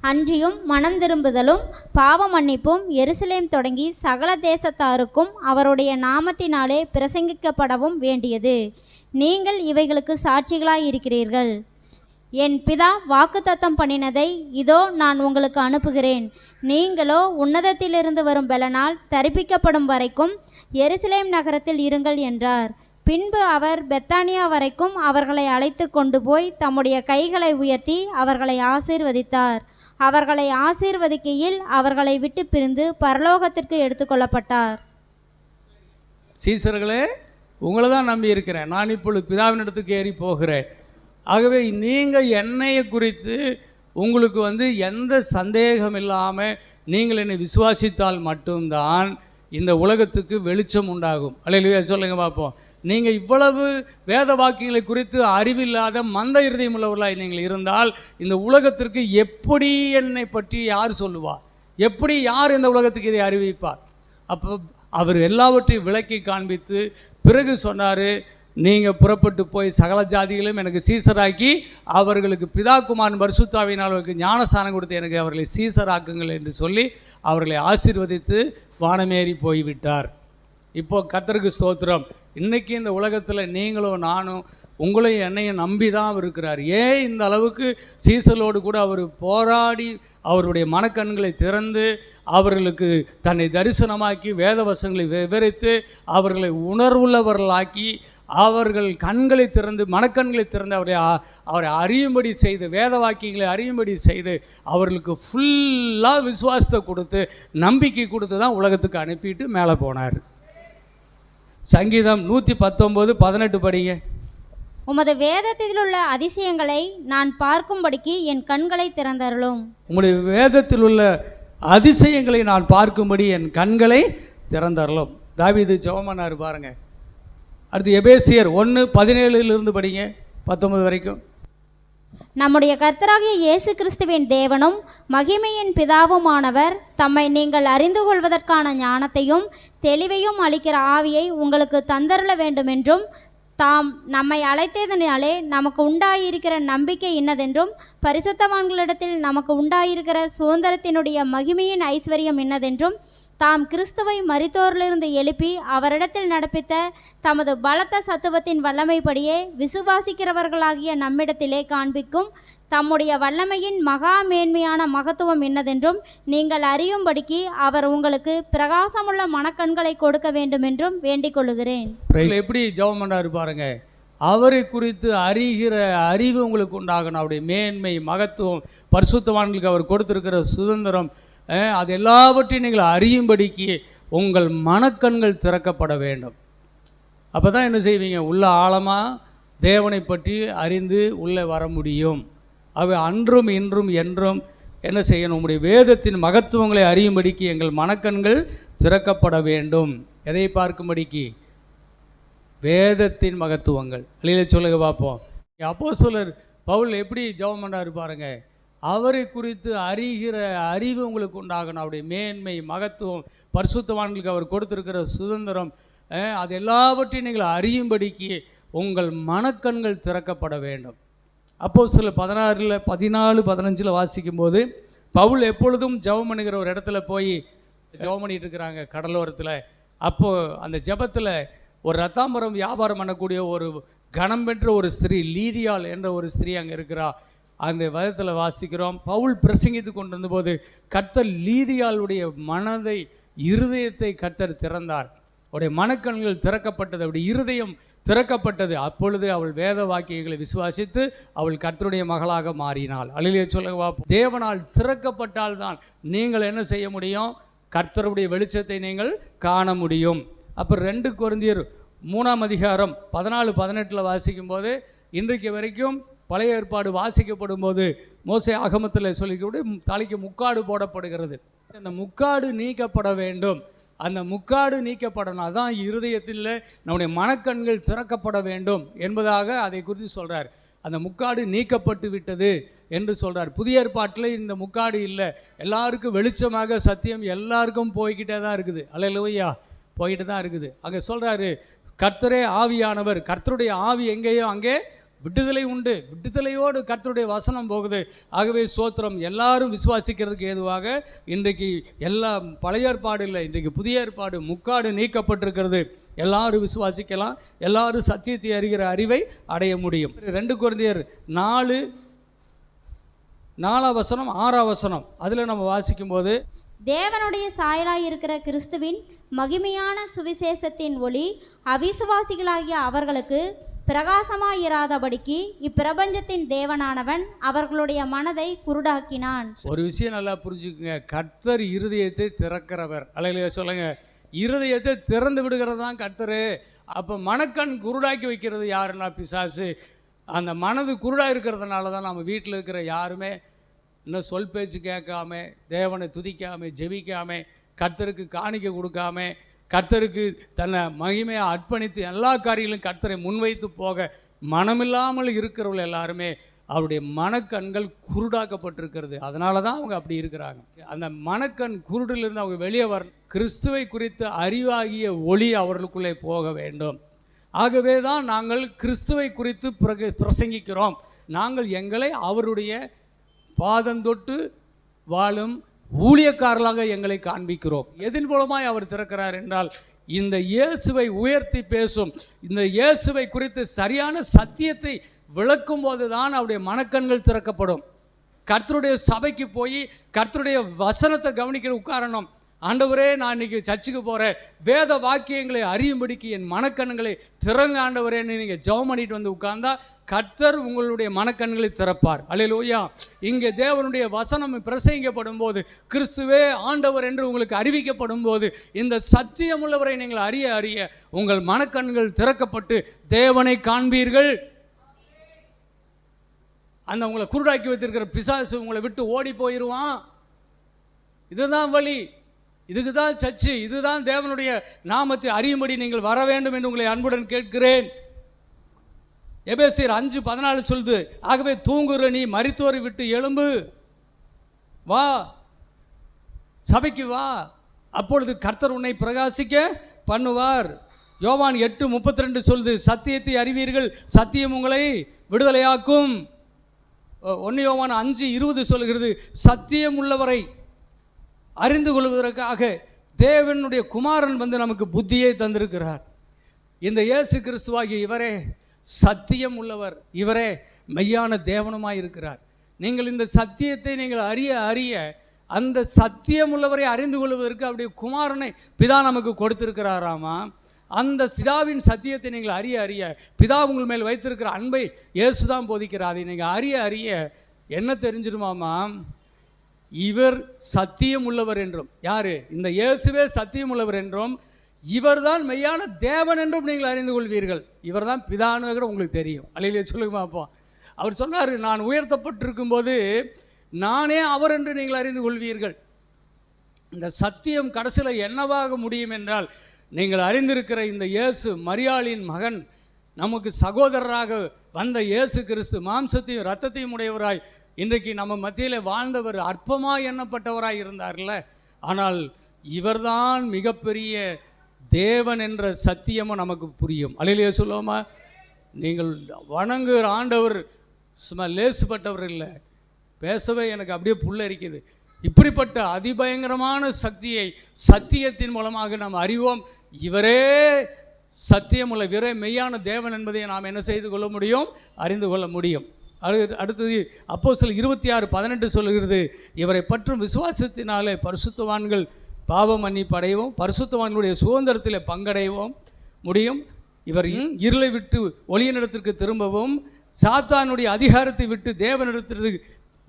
அன்றியும் மனம் திரும்புதலும் பாவ மன்னிப்பும் எருசலேம் தொடங்கி சகல தேசத்தாருக்கும் அவருடைய நாமத்தினாலே பிரசங்கிக்கப்படவும் வேண்டியது. நீங்கள் இவைகளுக்கு சாட்சிகளாய் இருக்கிறீர்கள். என் பிதா வாக்குத்தத்தம் பண்ணினதை இதோ நான் உங்களுக்கு அனுப்புகிறேன். நீங்களோ உன்னதத்திலிருந்து வரும் பெலனால் தரிப்பிக்கப்படும் வரைக்கும் எருசலேம் நகரத்தில் இருங்கள் என்றார். பின்பு அவர் பெத்தானியா வரைக்கும் அவர்களை அழைத்து கொண்டு போய் தம்முடைய கைகளை உயர்த்தி அவர்களை ஆசீர்வதித்தார். அவர்களை ஆசீர்வதிக்கையில் அவர்களை விட்டு பிரிந்து பரலோகத்திற்கு எடுத்துக்கொள்ளப்பட்டார். சீசர்களே, உங்களை தான் நம்பி இருக்கிறேன், நான் இப்பொழுது பிதாவினிடத்துக்கு ஏறி போகிறேன். ஆகவே நீங்கள் என்னையை குறித்து உங்களுக்கு எந்த சந்தேகம் இல்லாமல் நீங்கள் என்னை விசுவாசித்தால் மட்டும்தான் இந்த உலகத்துக்கு வெளிச்சம் உண்டாகும். அல்லேலூயா சொல்லுங்க பார்ப்போம். நீங்கள் இவ்வளவு வேத வாக்கியங்களை குறித்து அறிவில்லாத மந்த இருதயம் உள்ளவர்களாய் நீங்கள் இருந்தால் இந்த உலகத்திற்கு எப்படி என்னை பற்றி யார் சொல்லுவார்? எப்படி யார் இந்த உலகத்துக்கு இதை அறிவிப்பார்? அப்போ அவர் எல்லாவற்றையும் விளக்கி காண்பித்து பிறகு சொன்னார், நீங்கள் புறப்பட்டு போய் சகல ஜாதிகளும் எனக்கு சீசராக்கி அவர்களுக்கு பிதாகுமாரன் பரிசுத்தாவினால் அவர்களுக்கு ஞானஸ்நானம் கொடுத்து எனக்கு அவர்களை சீசராக்குங்கள் என்று சொல்லி அவர்களை ஆசீர்வதித்து வானமேறி போய்விட்டார். இப்போ கர்த்தருக்கு ஸ்தோத்திரம். இன்றைக்கி இந்த உலகத்தில் நீங்களும் நானும் உங்களையும் என்னையும் நம்பி தான் இருக்கிறார். ஏன் இந்த அளவுக்கு சீசலோடு கூட அவர் போராடி அவருடைய மனக்கண்களை திறந்து அவர்களுக்கு தன்னை தரிசனமாக்கி வேத வசனங்களை விவரித்து அவர்களை உணர்வுள்ளவர்களாக்கி அவர்கள் கண்களை திறந்து மனக்கண்களை திறந்து அவரை அறியும்படி செய்து வேத வாக்கியங்களை அறியும்படி செய்து அவர்களுக்கு ஃபுல்லாக விசுவாசத்தை கொடுத்து நம்பிக்கை கொடுத்து தான் உலகத்துக்கு அனுப்பிட்டு மேலே போனார். சங்கீதம் 119:18 படிங்க. உமது வேதத்தில் உள்ள அதிசயங்களை நான் பார்க்கும்படிக்கு என் கண்களை திறந்தருளும். உங்களுடைய வேதத்தில் உள்ள அதிசயங்களை நான் பார்க்கும்படி என் கண்களை திறந்தருளும். தாவீது ஜெபமானார் பாருங்க. அடுத்து எபேசியர் 1:17 படிங்க 19 வரைக்கும். நம்முடைய கர்த்தராகிய இயேசு கிறிஸ்துவின் தேவனும் மகிமையின் பிதாவுமானவர் தம்மை நீங்கள் அறிந்து கொள்வதற்கான ஞானத்தையும் தெளிவையும் அளிக்கிற ஆவியை உங்களுக்கு தந்தருள வேண்டுமென்றும் தாம் நம்மை அழைத்ததினாலே நமக்கு உண்டாயிருக்கிற நம்பிக்கை இன்னதென்றும் பரிசுத்தவான்களிடத்தில் நமக்கு உண்டாயிருக்கிற சுதந்திரத்தினுடைய மகிமையின் ஐஸ்வர்யம் இன்னதென்றும் தாம் கிறிஸ்துவை மரித்தோரிலிருந்து எழுப்பி அவரிடத்தில் நடப்பித்த தமது பலத்த சத்துவத்தின் வல்லமைப்படியே விசுவாசிக்கிறவர்களாகிய நம்மிடத்திலே காண்பிக்கும் தம்முடைய வல்லமையின் மகா மேன்மையான மகத்துவம் என்னதென்றும் நீங்கள் அறியும்படிக்கு அவர் உங்களுக்கு பிரகாசமுள்ள மனக்கண்களை கொடுக்க வேண்டுமென்றும் வேண்டிக் கொள்ளுகிறேன். எப்படி ஜெபம் பண்ணாரு பாருங்க. அவரை குறித்து அறிகிற அறிவு உங்களுக்கு உண்டாகணும். அவருடைய மேன்மை மகத்துவம் பரிசுத்தவான்களுக்கு அவர் கொடுத்திருக்கிற சுதந்திரம் அது எல்லாவற்றையும் நீங்கள் அறியும்படிக்கு உங்கள் மனக்கண்கள் திறக்கப்பட வேண்டும். அப்போ தான் என்ன செய்வீங்க? உள்ள ஆழமாக தேவனை பற்றி அறிந்து உள்ளே வர முடியும். அவை அன்றும் இன்றும் என்றும் என்ன செய்யணும்? உங்களுடைய வேதத்தின் மகத்துவங்களை அறியும்படிக்கு எங்கள் மனக்கண்கள் திறக்கப்பட வேண்டும். எதை பார்க்கும்படிக்கு? வேதத்தின் மகத்துவங்கள். வெளியில சொல்லுங்க பார்ப்போம். அப்போஸ்தலர் பவுல் எப்படி ஜெபம் பண்ணாரு பாருங்க. அவரை குறித்து அறிகிற அறிவு உங்களுக்கு உண்டாகணும். அவருடைய மேன்மை மகத்துவம் பரிசுத்தவான்களுக்கு அவர் கொடுத்திருக்கிற சுதந்திரம் அது எல்லாவற்றையும் நீங்கள் அறியும்படிக்கு உங்கள் மனக்கண்கள் திறக்கப்பட வேண்டும். அப்போஸ்தலர் 14:15 வாசிக்கும்போது பவுல் எப்பொழுதும் ஜெபம் பண்ணுகிற ஒரு இடத்துல போய் ஜெபம் பண்ணிட்டு இருக்கிறாங்க கடலோரத்தில். அப்போது அந்த ஜெபத்தில் ஒரு ரத்தாம்பரம் வியாபாரம் பண்ணக்கூடிய ஒரு கணம் பெற்ற ஒரு ஸ்திரீ, லீதியாள் என்ற ஒரு ஸ்திரீ அங்கே இருக்கிறா. அந்த வதத்தில் வாசிக்கிறோம், பவுல் பிரசங்கித்து கொண்டு வந்தபோது கர்த்தர் லீதியாளுடைய மனதை இருதயத்தை கர்த்தர் திறந்தார். அவருடைய மனக்கண்கள் திறக்கப்பட்டது. அவருடைய இருதயம் திறக்கப்பட்டது. அப்பொழுது அவள் வேத வாக்கியங்களை விசுவாசித்து அவள் கர்த்தருடைய மகளாக மாறினாள். அல்லேலூயா சொல்லுங்க. தேவனால் திறக்கப்பட்டால்தான் நீங்கள் என்ன செய்ய முடியும்? கர்த்தருடைய வெளிச்சத்தை நீங்கள் காண முடியும். அப்புறம் 2 கொரிந்தியர் 3ஆம் அதிகாரம் 14-18 வாசிக்கும்போது, இன்றைக்கு வரைக்கும் பழைய ஏற்பாடு வாசிக்கப்படும் போது மோசே ஆகமத்தில் சொல்லிக்கூட தலைக்கு முக்காடு போடப்படுகிறது. அந்த முக்காடு நீக்கப்பட வேண்டும். அந்த முக்காடு நீக்கப்படணும். அதான் இருதயத்தில் நம்முடைய மனக்கண்கள் திறக்கப்பட வேண்டும் என்பதாக அதை குறித்து சொல்கிறார். அந்த முக்காடு நீக்கப்பட்டு விட்டது என்று சொல்கிறார். புதிய ஏற்பாட்டில் இந்த முக்காடு இல்லை. எல்லாருக்கும் வெளிச்சமாக சத்தியம் எல்லாருக்கும் போய்கிட்டே தான் இருக்குது. அல்லேலூயா, போய்கிட்டு தான் இருக்குது. அங்கே சொல்கிறாரு, கர்த்தரே ஆவியானவர். கர்த்தருடைய ஆவி எங்கேயோ அங்கே விடுதலை உண்டு. விடுதலையோடு கர்த்தருடைய வசனம் போகுது. ஆகவே சோத்திரம். எல்லாரும் விசுவாசிக்கிறதுக்கு ஏதுவாக இன்றைக்கு எல்லா பழைய ஏற்பாடு இல்லை, இன்றைக்கு புதிய ஏற்பாடு முக்காடு நீக்கப்பட்டிருக்கிறது. எல்லாரும் விசுவாசிக்கலாம். எல்லாரும் சத்தியத்தை அறிகிற அறிவை அடைய முடியும். 2 கொரிந்தியர் 4-ஆம் வசனம் 6ஆம் வசனம் அதில் நம்ம வாசிக்கும்போது, தேவனுடைய சாயலாய் இருக்கிற கிறிஸ்துவின் மகிமையான சுவிசேஷத்தின் ஒளி அவிசுவாசிகளாகிய அவர்களுக்கு பிரகாசமாயிராதபடிக்கு இப்பிரபஞ்சத்தின் தேவனானவன் அவர்களுடைய மனதை குருடாக்கினான். ஒரு விஷயம் நல்லா புரிஞ்சுக்குங்க. கர்த்தர் இருதயத்தை திறக்கிறவர். அல்லேலூயா சொல்லுங்க. இருதயத்தை திறந்து விடுகிறது தான் கர்த்தர். அப்போ மனக்கண் குருடாக்கி வைக்கிறது யாருன்னா பிசாசு. அந்த மனது குருடாக இருக்கிறதுனால தான் நம்ம வீட்டில் இருக்கிற யாருமே இன்னும் சொல் பேச்சு கேட்காம, தேவனை துதிக்காமல், ஜெபிக்காமல், கர்த்தருக்கு காணிக்கை கொடுக்காம, கர்த்தருக்கு தன்னை மகிமையாக அர்ப்பணித்து எல்லா காரியங்களும் கர்த்தரை முன்வைத்து போக மனமில்லாமல் இருக்கிறவர்கள் எல்லாருமே அவருடைய மனக்கண்கள் குருடாக்கப்பட்டிருக்கிறது. அதனால தான் அவங்க அப்படி இருக்கிறாங்க. அந்த மனக்கண் குருடிலிருந்து அவங்க வெளியே வர கிறிஸ்துவை குறித்த அறிவாகிய ஒளி அவர்களுக்குள்ளே போக வேண்டும். ஆகவே தான் நாங்கள் கிறிஸ்துவை குறித்து பிரசங்கிக்கிறோம். நாங்கள் எங்களை அவருடைய பாதந்தொட்டு வாழும் ஊழியக்காரர்களாக எங்களை காண்பிக்கிறோம். எதன் மூலமாய் அவர் திறக்கிறார் என்றால், இந்த இயேசுவை உயர்த்தி பேசும், இந்த இயேசுவை குறித்து சரியான சத்தியத்தை விளக்கும் போது தான் அவருடைய மனக்கண்கள் திறக்கப்படும். கர்த்தருடைய சபைக்கு போய் கர்த்தருடைய வசனத்தை கவனிக்கிற உட்காரணும். ஆண்டவரே, நான் இன்னைக்கு சர்ச்சுக்கு போகிறேன், வேத வாக்கியங்களை அறியும்படிக்கு என் மனக்கண்களை திறங்க ஆண்டவரேன்னு நீங்கள் ஜெபம் பண்ணிட்டு வந்து உட்கார்ந்தா கர்த்தர் உங்களுடைய மனக்கண்களை திறப்பார். அல்லேலூயா. இங்கே தேவனுடைய வசனம் பிரசங்கிக்கப்படும் போது, கிறிஸ்துவே ஆண்டவர் என்று உங்களுக்கு அறிவிக்கப்படும் போது, இந்த சத்தியமுள்ளவரை நீங்கள் அறிய அறிய உங்கள் மனக்கண்கள் திறக்கப்பட்டு தேவனை காண்பீர்கள். அந்த உங்களை குருடாக்கி வைத்திருக்கிற பிசாசு உங்களை விட்டு ஓடி போயிடுவான். இதுதான் வழி, இதுக்கு தான் சர்ச்சு, இதுதான் தேவனுடைய நாமத்தை அறியும்படி நீங்கள் வர வேண்டும் என்று உங்களை அன்புடன் கேட்கிறேன். எபேசியர் 5:14 சொல்லுது, ஆகவே தூங்குற நீ மரித்தோரை விட்டு எழும்பு, வா சபைக்கு வா, அப்பொழுது கர்த்தர் உன்னை பிரகாசிக்க பண்ணுவார். யோவான் 8:32 சொல்லுது, சத்தியத்தை அறிவீர்கள், சத்தியம் உங்களை விடுதலையாக்கும். 1 யோவான் 5:20 சொல்கிறது, சத்தியம் உள்ளவரை அறிந்து கொள்வதற்காக தேவனுடைய குமாரன் வந்து நமக்கு புத்தியை தந்திருக்கிறார். இந்த இயேசு கிறிஸ்துவாகிய இவரே சத்தியம் உள்ளவர், இவரே மெய்யான தேவனுமாய் இருக்கிறார். நீங்கள் இந்த சத்தியத்தை நீங்கள் அறிய அறிய அந்த சத்தியம் உள்ளவரை அறிந்து கொள்வதற்கு அவருடைய குமாரனை பிதா நமக்கு கொடுத்திருக்கிறாராமா. அந்த பிதாவின் சத்தியத்தை நீங்கள் அறிய அறிய பிதா உங்கள் மேல் வைத்திருக்கிற அன்பை இயேசு தான் போதிக்கிறார். அதை நீங்கள் அறிய அறிய என்ன தெரிஞ்சிருமாமா, இவர் சத்தியம் உள்ளவர் என்றும், யாரு இந்த இயேசுவே சத்தியம் உள்ளவர் என்றும், இவர்தான் மெய்யான தேவன் என்றும் நீங்கள் அறிந்து கொள்வீர்கள். இவர் தான் பிதான்னு கூட உங்களுக்கு தெரியும். அல்லேலூயா சொல்லுங்க அப்பா. அவர் சொன்னார், நான் உயர்த்தப்பட்டிருக்கும் போது நானே அவர் என்று நீங்கள் அறிந்து கொள்வீர்கள். இந்த சத்தியம் கடைசியில் என்னவாக முடியும் என்றால், நீங்கள் அறிந்திருக்கிற இந்த இயேசு மரியாளின் மகன், நமக்கு சகோதரராக வந்த இயேசு கிறிஸ்து, மாம்சத்தையும் இரத்தத்தையும் உடையவராய் இன்றைக்கு நம்ம மத்தியில் வாழ்ந்தவர், அற்பமாய் எண்ணப்பட்டவராய் இருந்தார்ல, ஆனால் இவர்தான் மிகப்பெரிய தேவன் என்ற சத்தியமும் நமக்கு புரியும். அல்லேலூயா சொல்லுவோமா. நீங்கள் வணங்குகிற ஆண்டவர் சும்மா லேசுப்பட்டவர் இல்லை. பேசவே எனக்கு அப்படியே புல்லரிக்குது. இப்படிப்பட்ட அதிபயங்கரமான சக்தியை சத்தியத்தின் மூலமாக நாம் அறிவோம். இவரே சத்தியமுள்ள, இவரே மெய்யான தேவன் என்பதை நாம் என்ன செய்து கொள்ள முடியும், அறிந்து கொள்ள முடியும். அடுத்தது அப்போஸ்தலர் 26:18 சொல்கிறது, இவரை பற்றும் விசுவாசத்தினாலே பரிசுத்தவான்கள் பாவ மன்னிப்பு அடைவோம், பரிசுத்தவான்களுடைய சுதந்திரத்தில் பங்கடைவோம் முடியும். இவர் இருளை விட்டு ஒளியினிடத்திற்கு திரும்பவும், சாத்தானுடைய அதிகாரத்தை விட்டு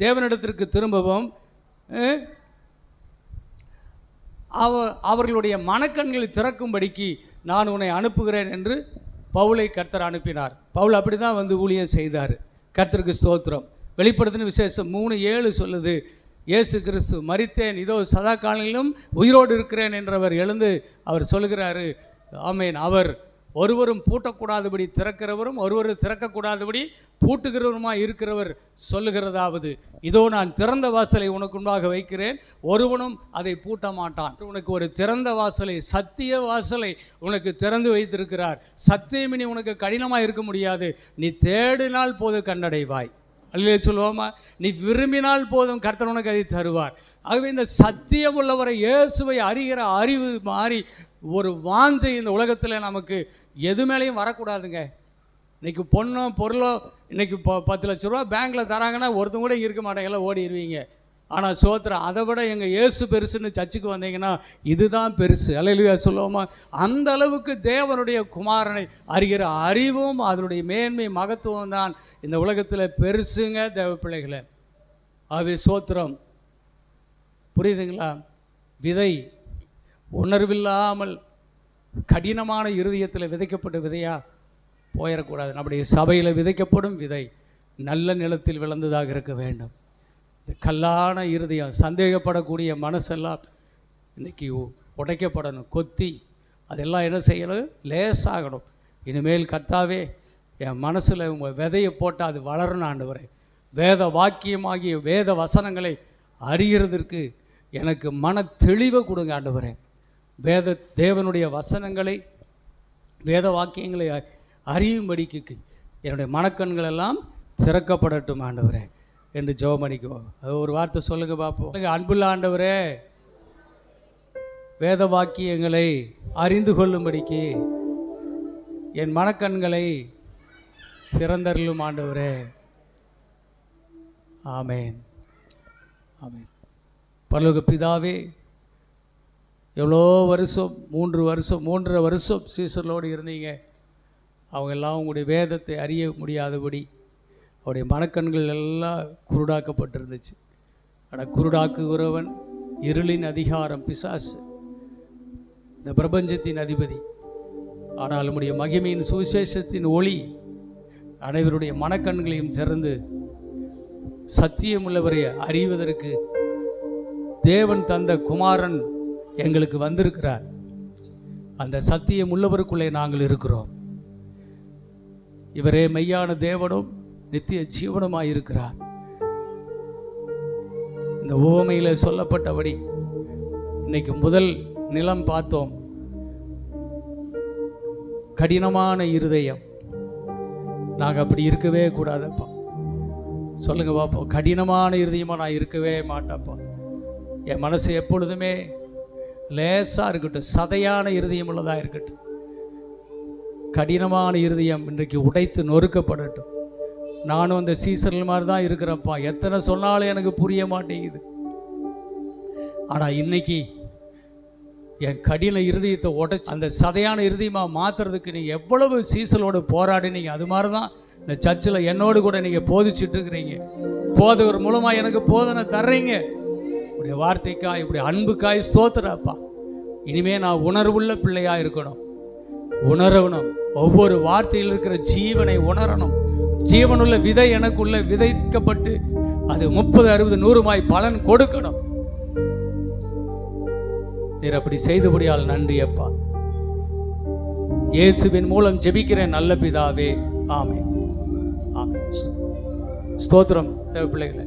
தேவனிடத்திற்கு திரும்பவும், அவர்களுடைய மனக்கண்களை திறக்கும்படிக்கு நான் உன்னை அனுப்புகிறேன் என்று பவுலை கர்த்தர் அனுப்பினார். பவுல் அப்படி தான் வந்து ஊழியம் செய்தார். கர்த்தருக்கு ஸ்தோத்திரம். வெளிப்படுத்தின விசேஷம் 3:7 சொல்லுது, இயேசு கிறிஸ்து மரித்தேன், இதோ சதா காலங்களிலும் உயிரோடு இருக்கிறேன் என்றவர் எழுந்து அவர் சொல்லுகிறாரு. ஆமேன். அவர் ஒருவரும் பூட்டக்கூடாதபடி திறக்கிறவரும் ஒருவரும் திறக்கக்கூடாதபடி பூட்டுகிறவருமாய் இருக்கிறவர் சொல்லுகிறதாவது, இதோ நான் திறந்த வாசலை உனக்கு முன்பாக வைக்கிறேன், ஒருவனும் அதை பூட்ட மாட்டான். உனக்கு ஒரு திறந்த வாசலை, சத்திய வாசலை உனக்கு திறந்து வைத்திருக்கிறார். சத்தியமினி உனக்கு கடினமாக இருக்க முடியாது. நீ தேடினால் போது கண்டடைவாய். அல்லேலூயா சொல்லுவோமா? நீ விரும்பினால் போதும் கர்த்தர் உனக்கு அதை தருவார். ஆகவே இந்த சத்தியம் உள்ளவரை, இயேசுவை அறிகிற அறிவு மாறி ஒரு வாஞ்சை இந்த உலகத்தில் நமக்கு எது மேலேயும் வரக்கூடாதுங்க. இன்றைக்கி பொண்ணோ பொருளோ இன்றைக்கி 10 லட்ச ரூபா பேங்க்கில் தராங்கன்னா ஒருத்தங்க கூட இருக்க மாட்டாங்க, எல்லாம் ஓடிடுவீங்க. ஆனால் சோத்திரம், அதை விட எங்கள் இயேசு பெருசுன்னு சர்ச்சுக்கு வந்தீங்கன்னா இதுதான் பெருசு. அல்லேலூயா சொல்லுவோமா? அந்த அளவுக்கு தேவனுடைய குமாரனை அறிகிற அறிவும் அதனுடைய மேன்மை மகத்துவம் தான் இந்த உலகத்தில் பெருசுங்க தேவ பிள்ளைகளை. ஆகவே சோத்திரம், புரியுதுங்களா? விதை உணர்வில்லாமல் கடினமான இருதயத்தில் விதைக்கப்பட்ட விதையா போயிடக்கூடாது. நம்முடைய சபையில் விதைக்கப்படும் விதை நல்ல நிலத்தில் விளைந்ததாக இருக்க வேண்டும். இந்த கல்லான இருதயம், சந்தேகப்படக்கூடிய மனசெல்லாம் இன்றைக்கி உடைக்கப்படணும். கொத்தி அதெல்லாம் என்ன செய்யணும்? லேசாகணும். இனிமேல் கர்த்தாவே என் மனசில் உங்கள் விதையை போட்டால் அது வளரணும் ஆண்டவரே. வேத வாக்கியமாகிய வேத வசனங்களை அறிகிறதற்கு எனக்கு மன தெளிவை கொடுங்க ஆண்டவரே. தேவனுடைய வசனங்களை, வேத வாக்கியங்களை அறியும்படிக்கு என்னுடைய மனக்கண்கள் எல்லாம் திறக்கப்படட்டும் ஆண்டவரே என்று ஜெபம் பண்ணிக்குவோம். அது ஒரு வார்த்தை சொல்லுங்க பார்ப்போம். அன்புள்ள ஆண்டவரே, வேத வாக்கியங்களை அறிந்து கொள்ளும்படிக்கு என் மனக்கண்களை திறந்தருளும் ஆண்டவரே. ஆமேன், ஆமேன். பரலோக பிதாவே, எவ்வளோ வருஷம் 3.5 வருஷம் சீசர்களோடு இருந்தீங்க. அவங்க எல்லாம் உங்களுடைய வேதத்தை அறிய முடியாதபடி அவருடைய மனக்கண்கள் எல்லாம் குருடாக்கப்பட்டிருந்துச்சு. ஆனால் குருடாக்குகிறவன், இருளின் அதிகாரம் பிசாசு, இந்த பிரபஞ்சத்தின் அதிபதி. ஆனால் நம்முடைய மகிமையின் சுவிசேஷத்தின் ஒளி அனைவருடைய மனக்கண்களையும் திறந்து சத்தியமுள்ளவரை அறிவதற்கு தேவன் தந்த குமாரன் எங்களுக்கு வந்திருக்கிறார். அந்த சத்தியம் உள்ளவருக்குள்ளே நாங்கள் இருக்கிறோம். இவரே மெய்யான தேவனும் நித்திய ஜீவனுமாயிருக்கிறார். இந்த உவமையில் சொல்லப்பட்டபடி இன்னைக்கு முதல் நிலம் பார்த்தோம். கடினமான இருதயம். நாங்கள் அப்படி இருக்கவே கூடாதப்பா. சொல்லுங்க பார்ப்போம். கடினமான இருதயமாக நான் இருக்கவே மாட்டேன்ப்பா. என் மனசு எப்பொழுதுமே லேசாக இருக்கட்டும், சதையான இருதயம் உள்ளதாக இருக்கட்டும். கடினமான இருதயம் இன்றைக்கு உடைத்து நொறுக்கப்படட்டும். நானும் அந்த சீசர்கள் மாதிரி தான் இருக்கிறப்பா. எத்தனை சொன்னாலும் எனக்கு புரிய மாட்டேங்குது. ஆனால் இன்னைக்கு என் கடின இருதயத்தை உடைச்சி அந்த சதையான இருதயமாக மாற்றுறதுக்கு நீங்கள் எவ்வளவு சீசலோடு போராடினீங்க. அது மாதிரி தான் இந்த சர்ச்சில் என்னோடு கூட நீங்கள் போதிச்சுட்டு இருக்கிறீங்க. போதவர் மூலமாக எனக்கு போதனை தர்றீங்க. இப்படி வார்த்தைக்காய், இப்படி அன்புக்காய் ஸ்தோத்திரப்பா. இனிமே நான் உணர்வுள்ள பிள்ளையாக இருக்கணும், உணரணும். ஒவ்வொரு வார்த்தையில் இருக்கிற ஜீவனை உணரணும். ஜீவனுள்ள விதை எனக்குள்ள விதைக்கப்பட்டு அது 30, 60, 100 பலன் கொடுக்கணும். நீர் அப்படி செய்தபடியால் நன்றி அப்பா. இயேசுவின் மூலம் ஜெபிக்கிறேன் நல்ல பிதாவே. ஆமென், ஆமென். ஸ்தோத்திரம் தேவ பிள்ளைகளே.